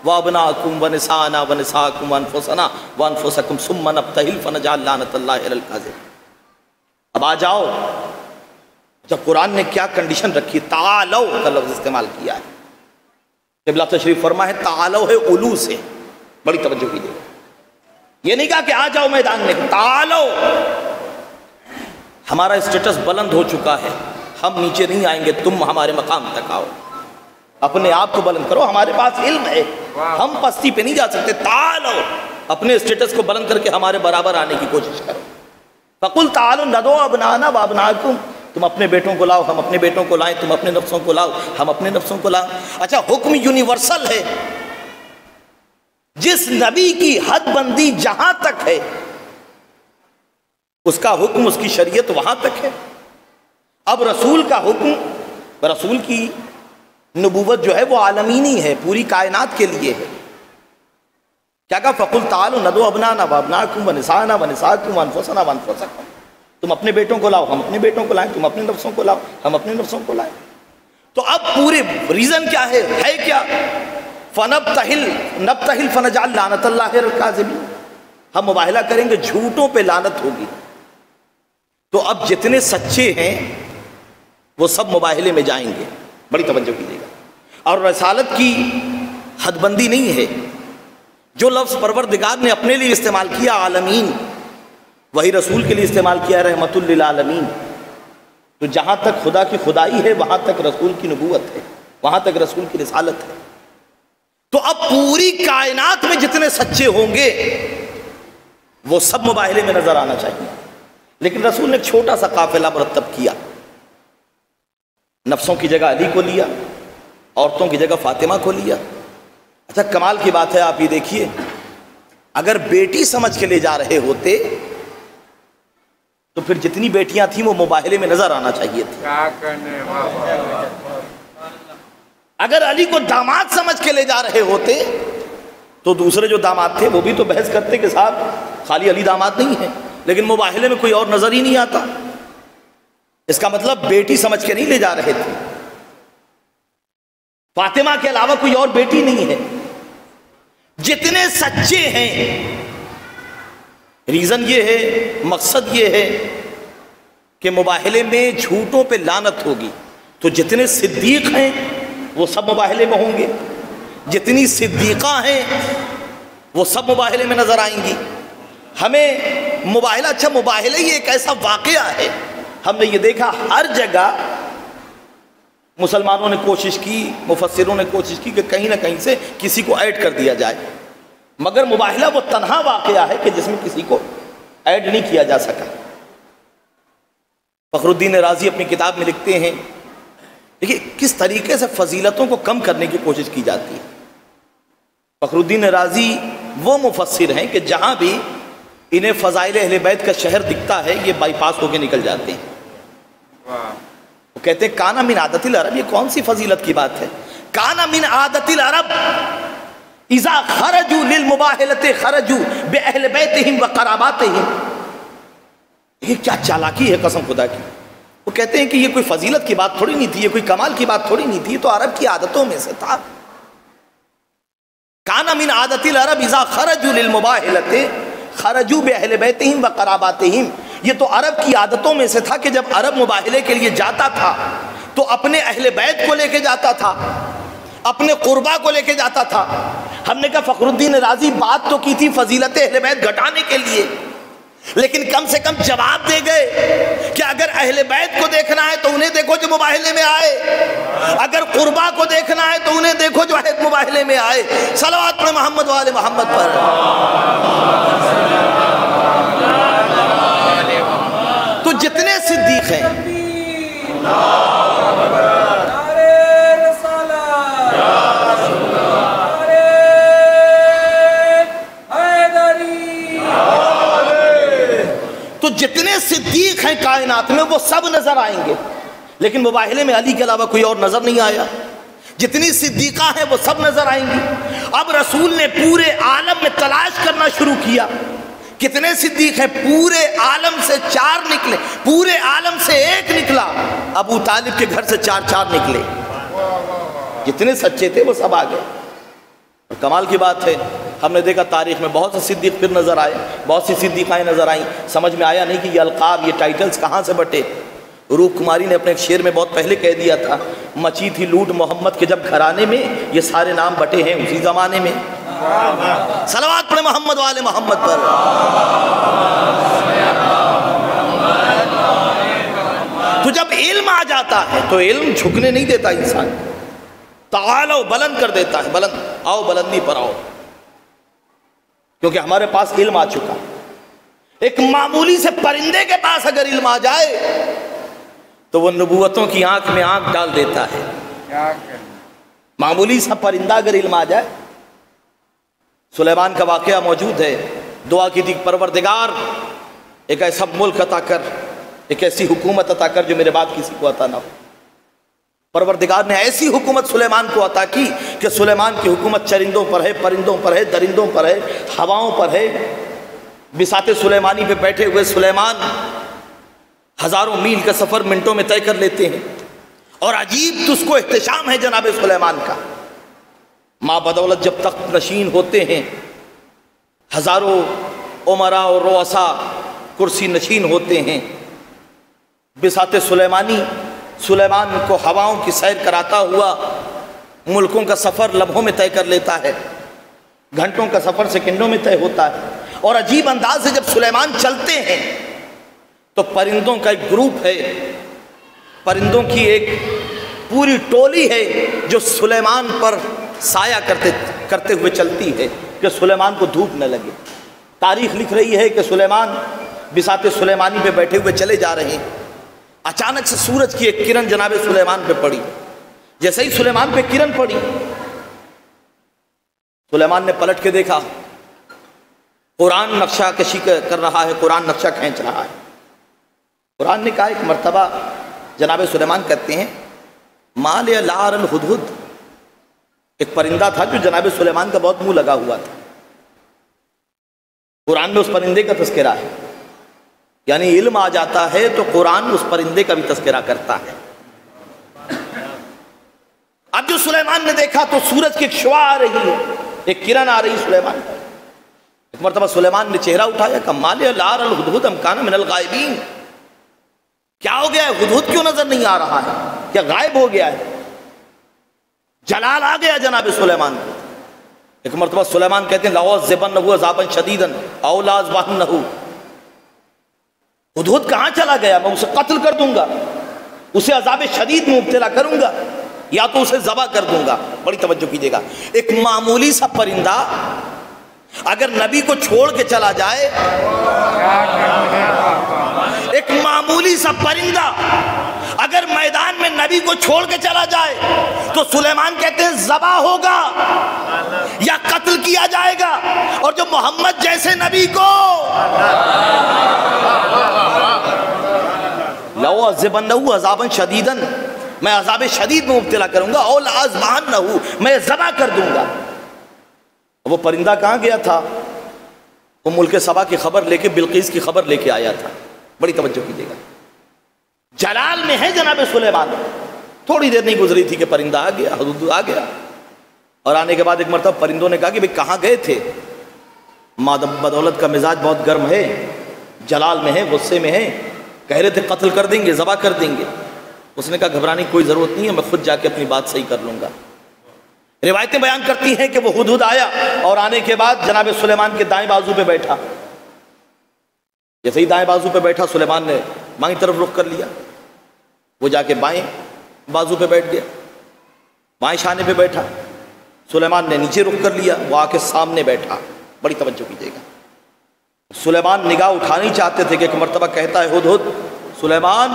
وابناءکم ونساءنا ونساءکم وانفسنا وانفسکم ثم نبتہل فنجعل لعنۃ اللہ علی الکاذبین۔ اب آ جاؤ، جب قرآن نے کیا کنڈیشن رکھی، تعالو کا لفظ استعمال کیا ہے، قبلہ تشریف فرما ہے تعالو ہے علو سے، بڑی توجہ کیجیے، یہ نہیں کہا کہ آ جاؤ میدان میں، تعالو۔ ہمارا اسٹیٹس بلند ہو چکا ہے، ہم نیچے نہیں آئیں گے، تم ہمارے مقام تک آؤ، اپنے آپ کو بلند کرو، ہمارے پاس علم ہے، ہم پستی پہ نہیں جا سکتے، تعالو اپنے اسٹیٹس کو بلند کر کے ہمارے برابر آنے کی کوشش کرو۔ فقل تعالوا ندعو ابناءنا وابناءکم، تم اپنے بیٹوں کو لاؤ، ہم اپنے بیٹوں کو لائیں، تم اپنے نفسوں کو لاؤ، ہم اپنے نفسوں کو لاؤ۔ اچھا حکم یونیورسل ہے، جس نبی کی حد بندی جہاں تک ہے اس کا حکم، اس کی شریعت وہاں تک ہے۔ اب رسول کا حکم، رسول کی نبوت جو ہے وہ عالمینی ہے، پوری کائنات کے لیے ہے۔ کیا کہا فقل تعالوا ندعو ابناءنا وابناءکم ونساءنا ونساءکم وانفسنا وانفسکم، تم اپنے بیٹوں کو لاؤ، ہم اپنے بیٹوں کو لائیں، تم اپنے نفسوں کو لاؤ، ہم اپنے نفسوں کو لائیں۔ تو اب پورے ریزن کیا ہے کیا؟ نبتہل فنجعل لعنۃ اللہ علی الکاذبین، ہم مباہلہ کریں گے، جھوٹوں پہ لعنت ہوگی۔ تو اب جتنے سچے ہیں وہ سب مباہلے میں جائیں گے، بڑی توجہ کیجیے گا۔ اور رسالت کی حد بندی نہیں ہے، جو لفظ پروردگار نے اپنے لیے استعمال کیا عالمین، وہی رسول کے لیے استعمال کیا رحمت للعالمین۔ تو جہاں تک خدا کی خدائی ہے وہاں تک رسول کی نبوت ہے، وہاں تک رسول کی رسالت ہے۔ تو اب پوری کائنات میں جتنے سچے ہوں گے وہ سب مباہلے میں نظر آنا چاہیے، لیکن رسول نے ایک چھوٹا سا قافلہ مرتب کیا، نفسوں کی جگہ علی کو لیا، عورتوں کی جگہ فاطمہ کو لیا۔ اچھا کمال کی بات ہے، آپ یہ دیکھیے، اگر بیٹی سمجھ کے لے جا رہے ہوتے تو پھر جتنی بیٹیاں تھیں وہ مباہلے میں نظر آنا چاہیے تھی۔ اگر علی کو داماد سمجھ کے لے جا رہے ہوتے تو دوسرے جو داماد تھے وہ بھی تو بحث کرتے کہ صاحب خالی علی داماد نہیں ہے، لیکن مباہلے میں کوئی اور نظر ہی نہیں آتا۔ اس کا مطلب بیٹی سمجھ کے نہیں لے جا رہے تھے، فاطمہ کے علاوہ کوئی اور بیٹی نہیں ہے۔ جتنے سچے ہیں، ریزن یہ ہے، مقصد یہ ہے کہ مباہلے میں جھوٹوں پہ لعنت ہوگی، تو جتنے صدیق ہیں وہ سب مباہلے میں ہوں گے، جتنی صدیقہ ہیں وہ سب مباہلے میں نظر آئیں گی۔ ہمیں مباہلہ، اچھا مباہلہ یہ ایک ایسا واقعہ ہے، ہم نے یہ دیکھا ہر جگہ مسلمانوں نے کوشش کی، مفسروں نے کوشش کی کہ کہیں نہ کہیں سے کسی کو ایڈ کر دیا جائے، مگر مباہلہ وہ تنہا واقعہ ہے کہ جس میں کسی کو ایڈ نہیں کیا جا سکا۔ فخر الدین رازی اپنی کتاب میں لکھتے ہیں، دیکھیے کس طریقے سے فضیلتوں کو کم کرنے کی کوشش کی جاتی ہے۔ فخر الدین رازی وہ مفسر ہیں کہ جہاں بھی انہیں فضائل اہل بیت کا شہر دکھتا ہے یہ بائی پاس ہو کے نکل جاتے ہیں۔ وہ کہتے ہیں کانا من عادت العرب، یہ کون سی فضیلت کی بات ہے؟ کانا من عادت العرب اذا خرجوا للمباہلۃ خرجوا باہل بیتہم وقراباتہم، یہ کیا چالاکی ہے قسم خدا کی. وہ کہتے ہیں کہ یہ کوئی فضیلت کی بات تھوڑی نہیں تھی، یہ کوئی کمال کی بات تھوڑی نہیں تھی، یہ تو عرب کی عادتوں میں سے تھا. کان من عادت العرب اذا خرجوا للمباہلۃ خرجوا باہل بیتہم وقراباتہم. یہ تو عرب کی عادتوں میں سے تھا کہ جب عرب مباہلے کے لیے جاتا تھا تو اپنے اہل بیت کو لے کے جاتا تھا، اپنے قربا کو لے کے جاتا تھا. ہم نے کہا فخر الدین رازی بات تو کی تھی فضیلت اہل بیت گھٹانے کے لیے، لیکن کم سے کم جواب دے گئے کہ اگر اہل بیت کو دیکھنا ہے تو انہیں دیکھو جو مباہلے میں آئے، اگر قربا کو دیکھنا ہے تو انہیں دیکھو جو مباہلے میں آئے. صلوات پڑھ محمد وآل محمد پر. تو جتنے صدیق ہیں تو جتنے صدیق ہیں کائنات میں وہ سب نظر آئیں گے، لیکن مباہلے میں علی کے علاوہ کوئی اور نظر نہیں آیا. جتنی صدیقہ ہیں وہ سب نظر آئیں گی. اب رسول نے پورے عالم میں تلاش کرنا شروع کیا. کتنے صدیق ہیں؟ پورے عالم سے 4 نکلے، پورے عالم سے 1 نکلا. ابو طالب کے گھر سے 4 نکلے. جتنے سچے تھے وہ سب آ گئے. اور کمال کی بات ہے ہم نے دیکھا تاریخ میں بہت سے صدیق پھر نظر آئے، بہت سی صدیقائیں نظر آئیں. سمجھ میں آیا نہیں کہ یہ القاب، یہ ٹائٹلز کہاں سے بٹے. روپ کماری نے اپنے ایک شعر میں بہت پہلے کہہ دیا تھا، مچی تھی لوٹ محمد کے جب گھرانے میں، یہ سارے نام بٹے ہیں اسی زمانے میں. صلوات پڑھے محمد والے محمد پر. تو جب علم آ جاتا ہے تو علم جھکنے نہیں دیتا انسان، تعالو بلند کر دیتا ہے. بلند آؤ، بلندی پر آؤ، کیونکہ ہمارے پاس علم آ چکا. ایک معمولی سے پرندے کے پاس اگر علم آ جائے تو وہ نبوتوں کی آنکھ میں آنکھ ڈال دیتا ہے. معمولی سا پرندہ اگر علم آ جائے. سلیمان کا واقعہ موجود ہے. دعا کی تھی پروردگار ایک ایسا ملک عطا کر، ایک ایسی حکومت عطا کر جو میرے بعد کسی کو عطا نہ ہو. پروردگار نے ایسی حکومت سلیمان کو عطا کی کہ سلیمان کی حکومت چرندوں پر ہے، پرندوں پر ہے، درندوں پر ہے، ہواؤں پر ہے. بساط سلیمانی پہ بیٹھے ہوئے سلیمان ہزاروں میل کا سفر منٹوں میں طے کر لیتے ہیں. اور عجیب تو اس کو احتشام ہے جناب سلیمان کا. ماں بدولت جب تخت نشین ہوتے ہیں، ہزاروں امراء اور رؤساء کرسی نشین ہوتے ہیں. بساط سلیمان کو ہواؤں کی سیر کراتا ہوا ملکوں کا سفر لمحوں میں طے کر لیتا ہے، گھنٹوں کا سفر سیکنڈوں میں طے ہوتا ہے. اور عجیب انداز سے جب سلیمان چلتے ہیں تو پرندوں کا ایک گروپ ہے، پرندوں کی ایک پوری ٹولی ہے جو سلیمان پر سایہ کرتے ہوئے چلتی ہے کہ سلیمان کو دھوپ نہ لگے. تاریخ لکھ رہی ہے کہ سلیمان بساط سلیمانی پہ بیٹھے ہوئے چلے جا رہے ہیں. اچانک سے سورج کی ایک کرن جناب سلیمان پہ پڑی. جیسے ہی سلیمان پہ کرن پڑی، سلیمان نے پلٹ کے دیکھا، قرآن نقشہ کشی کر رہا ہے، قرآن نقشہ کھینچ رہا ہے. قرآن نے کہا، ایک مرتبہ جناب سلیمان کہتے ہیں مال لار الہدہد، ایک پرندہ تھا جو جناب سلیمان کا بہت منہ لگا ہوا تھا. قرآن میں اس پرندے کا تذکرہ ہے. یعنی علم آ جاتا ہے تو قرآن اس پرندے کا بھی تذکرہ کرتا ہے. اب جو سلیمان نے دیکھا تو سورج کی ایک شعاع آ رہی ہے، ایک کرن آ رہی سلیمان پر. ایک مرتبہ سلیمان نے چہرہ اٹھایا کہ مال لار الہدہد ام کان من الغائبین. کیا ہو گیا ہے؟ ہدہد کیوں نظر نہیں آ رہا ہے؟ کیا غائب ہو گیا ہے؟ جلال آ گیا جناب سلیمان کو. ایک مرتبہ سلیمان کہتے ہیں لَأُعَذِّبَنَّهُ عَذَابًا شَدِيدًا أَوْ لَأَذْبَحَنَّهُ. ہدہد کہاں چلا گیا؟ میں اسے قتل کر دوں گا، اسے عذاب شدید میں مبتلا کروں گا، یا تو اسے ذبح کر دوں گا. بڑی توجہ کیجیے گا. ایک معمولی سا پرندہ اگر نبی کو چھوڑ کے چلا جائے، ایک معمولی سا پرندہ اگر میدان میں نبی کو چھوڑ کے چلا جائے تو سلیمان کہتے ہیں ذبح ہوگا یا قتل کیا جائے گا. اور جو محمد جیسے نبی کو لَأُعَذِّبَنَّهُ عَذَابًا شَدِيدًا، میں عذاب شدید میں مبتلا کروں گا، اور لَأَذْبَحَنَّهُ، میں ذبح کر دوں گا. وہ پرندہ کہاں گیا تھا؟ وہ ملک سبا کی خبر لے کے، بلقیس کی خبر لے کے آیا تھا. بڑی توجہ کیجیے گا، جلال میں ہے جناب سلیمان۔ تھوڑی دیر نہیں گزری تھی کہ پرندہ آ گیا، حدود آ گیا، اور آنے کے بعد ایک مرتبہ پرندوں نے کہا کہ بھئی کہاں گئے تھے؟ بدولت کا مزاج بہت گرم ہے، جلال میں ہے، غصے میں ہے، کہہ رہے تھے قتل کر دیں گے، ذبح کر دیں گے۔ اس نے کہا گھبرانے کی کوئی ضرورت نہیں ہے، میں خود جا کے اپنی بات صحیح کر لوں گا۔ روایتیں بیان کرتی ہیں کہ وہ ہدہد آیا اور آنے کے بعد جناب سلیمان کے دائیں بازو پہ بیٹھا۔ جیسے ہی دائیں بازو پہ بیٹھا، سلیمان نے بائیں طرف رخ کر لیا، وہ جا کے بائیں بازو پہ بیٹھ گیا، بائیں شانے پہ بیٹھا۔ سلیمان نے نیچے رخ کر لیا، وہ آ کے سامنے بیٹھا۔ بڑی توجہ کیجیے گا، سلیمان نگاہ اٹھانی چاہتے تھے کہ ایک مرتبہ کہتا ہے ہدہد، سلیمان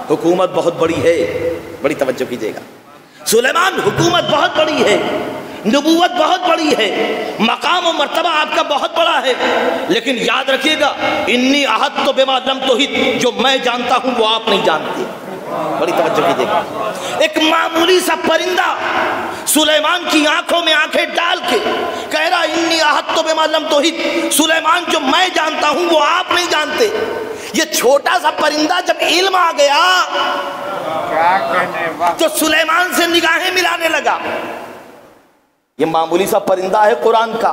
حکومت بہت بڑی ہے۔ بڑی توجہ کیجیے گا، سلیمان حکومت بہت بڑی ہے، نبوت بہت بڑی ہے، مقام و مرتبہ آپ کا بہت بڑا ہے، لیکن یاد رکھیے گا انی احطت بما لم تحط، جو میں جانتا ہوں وہ آپ نہیں جانتے۔ بڑی توجہ کیجیے گا، ایک معمولی سا پرندہ سلیمان کی آنکھوں میں آنکھیں ڈال کے کہہ رہا انی احطت بما لم تحط، سلیمان جو میں جانتا ہوں وہ آپ نہیں جانتے۔ یہ چھوٹا سا پرندہ جب علم آ گیا تو سلیمان سے نگاہیں ملانے لگا۔ یہ معمولی سا پرندہ ہے قرآن کا،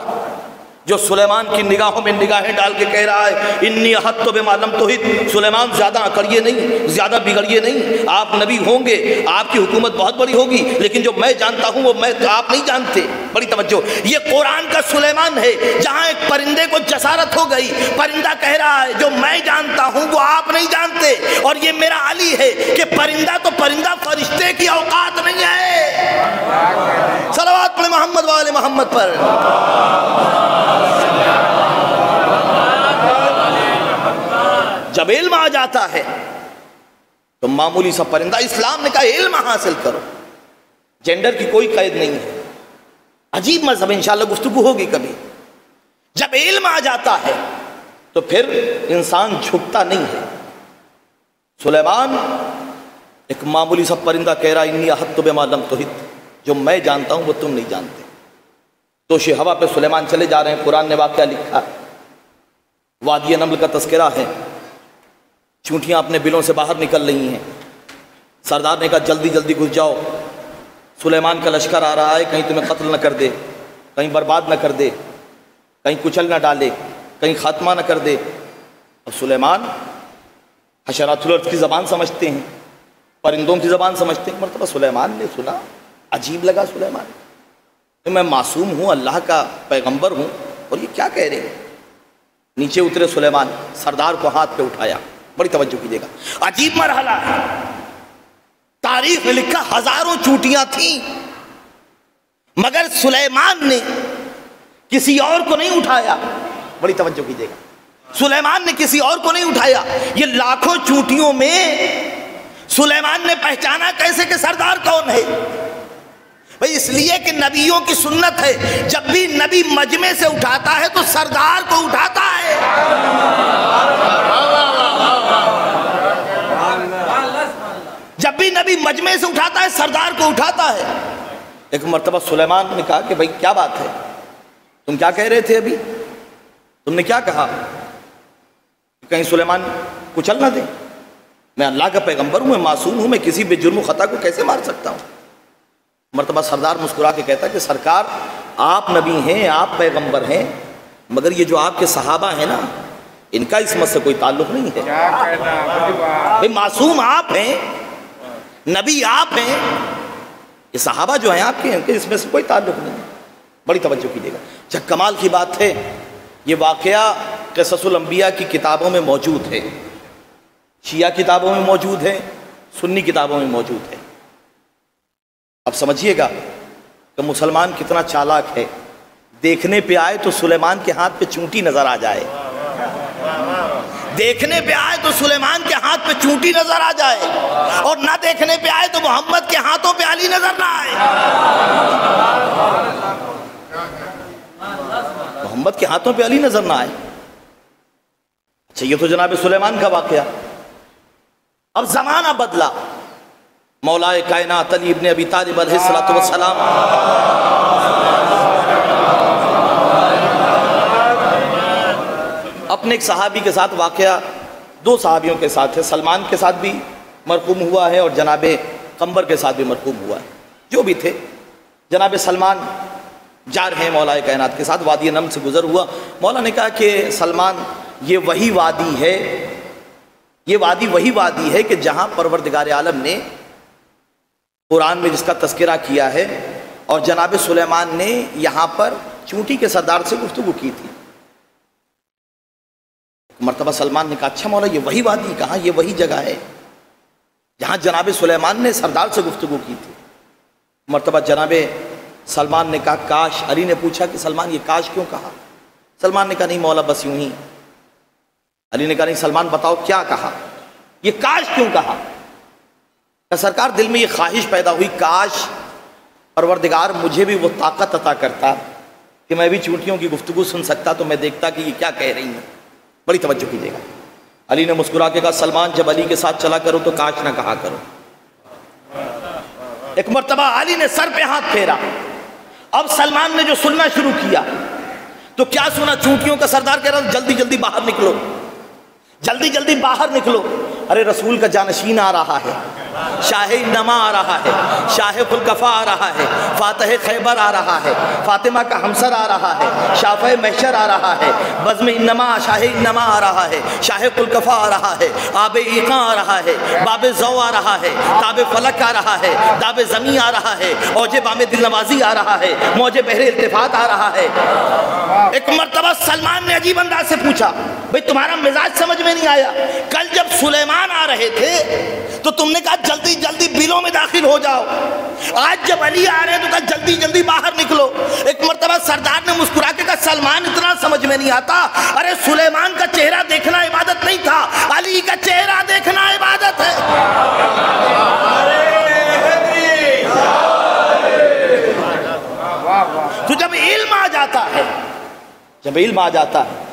جو سلیمان کی نگاہوں میں نگاہیں ڈال کے کہہ رہا ہے انی احطت بما لم تحط، سلیمان زیادہ اکڑیے نہیں، زیادہ بگڑیے نہیں، آپ نبی ہوں گے، آپ کی حکومت بہت بڑی ہوگی، لیکن جو میں جانتا ہوں وہ میں آپ نہیں جانتے۔ بڑی توجہ، یہ قرآن کا سلیمان ہے، جہاں ایک پرندے کو جسارت ہو گئی، پرندہ کہہ رہا ہے جو میں جانتا ہوں وہ آپ نہیں جانتے، اور یہ میرا علی ہے کہ پرندہ تو پرندہ، فرشتے کی اوقات نہیں ہے۔ صلوات پڑھیں محمد وآل محمد پر۔ جب علم آ جاتا ہے تو معمولی سا پرندہ، اسلام نے کہا علم حاصل کرو، جینڈر کی کوئی قید نہیں ہے۔ عجیب مذہب، انشاءاللہ گفتگو ہوگی کبھی۔ جب علم آ جاتا ہے تو پھر انسان جھکتا نہیں ہے۔ سلیمان ایک معمولی سا پرندہ کہہ رہا انی احطت بما لم تحط، جو میں جانتا ہوں وہ تم نہیں جانتے۔ توش ہوا پہ سلیمان چلے جا رہے ہیں، قرآن نے واقعہ لکھا، وادی نمل کا تذکرہ ہے، چونٹیاں اپنے بلوں سے باہر نکل رہی ہیں۔ سردار نے کہا جلدی جلدی گھس جاؤ، سلیمان کا لشکر آ رہا ہے، کہیں تمہیں قتل نہ کر دے، کہیں برباد نہ کر دے، کہیں کچل نہ ڈالے، کہیں خاتمہ نہ کر دے۔ اب سلیمان حشرات الارض کی زبان سمجھتے ہیں، پرندوں کی زبان سمجھتے ہیں۔ مرتبہ سلیمان نے سنا، عجیب لگا سلیمان، میں معصوم ہوں، اللہ کا پیغمبر ہوں، اور یہ کیا کہہ رہے ہیں؟ نیچے اترے سلیمان، سردار کو ہاتھ پہ اٹھایا۔ بڑی توجہ کیجیے گا، عجیب مرحلہ ہے۔ تاریخ میں لکھا ہزاروں چونٹیاں تھیں، مگر سلیمان نے کسی اور کو نہیں اٹھایا۔ بڑی توجہ کیجیے گا، سلیمان نے کسی اور کو نہیں اٹھایا۔ یہ لاکھوں چونٹیوں میں سلیمان نے پہچانا کیسے کہ سردار کون ہے؟ بھئی اس لیے کہ نبیوں کی سنت ہے، جب بھی نبی مجمع سے اٹھاتا ہے تو سردار کو اٹھاتا ہے۔ جب بھی نبی مجمع سے اٹھاتا ہے سردار کو اٹھاتا ہے۔ ایک مرتبہ سلیمان نے کہا کہ بھئی کیا بات ہے، تم کیا کہہ رہے تھے ابھی، تم نے کیا کہا؟ کہیں سلیمان کچل نہ دے، میں اللہ کا پیغمبر ہوں، میں معصوم ہوں، میں کسی بے جرم و خطا کو کیسے مار سکتا ہوں؟ مرتبہ سردار مسکرا کے کہتا ہے کہ سرکار آپ نبی ہیں، آپ پیغمبر ہیں، مگر یہ جو آپ کے صحابہ ہیں نا، ان کا اس مت سے کوئی تعلق نہیں ہے۔ بھئی معصوم آپ ہیں، نبی آپ ہیں، یہ صحابہ جو ہیں آپ کے، ان کے اس میں سے کوئی تعلق نہیں ہے۔ بڑی توجہ کیجیے گا، جب کمال کی بات ہے، یہ واقعہ قصص الانبیاء کی کتابوں میں موجود ہے، شیعہ کتابوں میں موجود ہے، سنی کتابوں میں موجود ہے۔ اب سمجھیے گا کہ مسلمان کتنا چالاک ہے، دیکھنے پہ آئے تو سلیمان کے ہاتھ پہ چونٹی نظر آ جائے، دیکھنے پہ آئے تو سلیمان کے ہاتھ پہ چونٹی نظر آ جائے، اور نہ دیکھنے پہ آئے تو محمد کے ہاتھوں پہ علی نظر نہ آئے، محمد کے ہاتھوں پہ علی نظر نہ آئے۔ اچھا یہ تو جناب سلیمان کا واقعہ۔ اب زمانہ بدلا، مولا کائنات علی ابن ابی طالب علیہ السلام اپنے ایک صحابی کے ساتھ واقعہ دو صحابیوں کے ساتھ ہے، سلمان کے ساتھ بھی مرحوم ہوا ہے اور جناب قمبر کے ساتھ بھی مرحوم ہوا ہے، جو بھی تھے۔ جناب سلمان جا رہے ہیں مولا کائنات کے ساتھ، وادی نم سے گزر ہوا، مولا نے کہا کہ سلمان یہ وہی وادی ہے، یہ وادی وہی وادی ہے کہ جہاں پروردگار عالم نے قرآن میں جس کا تذکرہ کیا ہے، اور جناب سلیمان نے یہاں پر چونٹی کے سردار سے گفتگو کی تھی۔ مرتبہ سلمان نے کہا اچھا مولا یہ وہی وادی کہاں، یہ وہی جگہ ہے جہاں جناب سلیمان نے سردار سے گفتگو کی تھی۔ مرتبہ جناب سلمان نے کہا کاش، علی نے پوچھا کہ سلمان یہ کاش کیوں کہا؟ سلمان نے کہا نہیں مولا بس یوں ہی۔ علی نے کہا نہیں سلمان بتاؤ کیا کہا، یہ کاش کیوں کہا؟ کہ سرکار دل میں یہ خواہش پیدا ہوئی کاش پروردگار مجھے بھی وہ طاقت عطا کرتا کہ میں بھی چونٹیوں کی گفتگو سن سکتا، تو میں دیکھتا کہ یہ کیا کہہ رہی ہیں۔ بڑی توجہ کیجیے گا۔ علی نے مسکرا کے کہا سلمان جب علی کے ساتھ چلا کرو تو کاش نہ کہا کرو۔ ایک مرتبہ علی نے سر پہ ہاتھ پھیرا، اب سلمان نے جو سننا شروع کیا تو کیا سنا؟ چونٹیوں کا سردار کہہ رہا جلدی جلدی باہر نکلو، جلدی جلدی باہر نکلو۔ ارے رسول کا جانشین آ رہا ہے، شاہ انما آ رہا ہے، شاہ خلکفہ آ رہا ہے، فاتح خیبر آ رہا ہے، فاطمہ کا ہمسر آ رہا ہے، شافع محشر آ رہا ہے، بزم انما شاہ انما آ رہا ہے، شاہ خلکفہ آ رہا ہے، آب ایقاں آ رہا ہے، باب زو آ رہا ہے، تاب فلک آ رہا ہے، داب زمیں آ رہا ہے، اوج بام دل نوازی آ رہا ہے، موج بحر التفات آ رہا ہے۔ ایک مرتبہ سلمان نے عجیب انداز سے پوچھا بھئی تمہارا مزاج سمجھ میں نہیں آیا، کل جب سلیمان آ رہے تھے تو تم نے کہا جلدی جلدی بلوں میں داخل ہو جاؤ، آج جب علی آ رہے ہیں تو کہا جلدی جلدی باہر نکلو۔ ایک مرتبہ سردار نے مسکرا کے کہا سلمان اتنا سمجھ میں نہیں آتا، ارے سلیمان کا چہرہ دیکھنا عبادت نہیں تھا، علی کا چہرہ دیکھنا عبادت ہے۔ تو جب علم آ جاتا ہے، جب علم آ جاتا ہے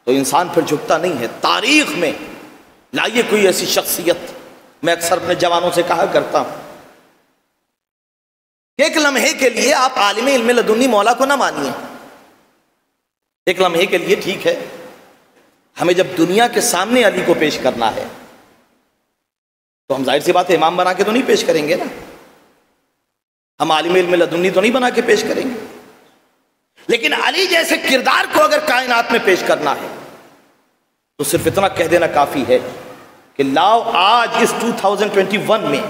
تو انسان پھر جھکتا نہیں ہے۔ تاریخ میں لائیے کوئی ایسی شخصیت، میں اکثر اپنے جوانوں سے کہا کرتا ہوں ایک لمحے کے لیے آپ عالم علم لدنی مولا کو نہ مانیے، ایک لمحے کے لیے ٹھیک ہے ہمیں جب دنیا کے سامنے علی کو پیش کرنا ہے تو ہم ظاہر سی بات ہے امام بنا کے تو نہیں پیش کریں گے نا، ہم عالم علم لدنی تو نہیں بنا کے پیش کریں گے، لیکن علی جیسے کردار کو اگر کائنات میں پیش کرنا ہے تو صرف اتنا کہہ دینا کافی ہے کہ لاؤ آج اس 2021 میں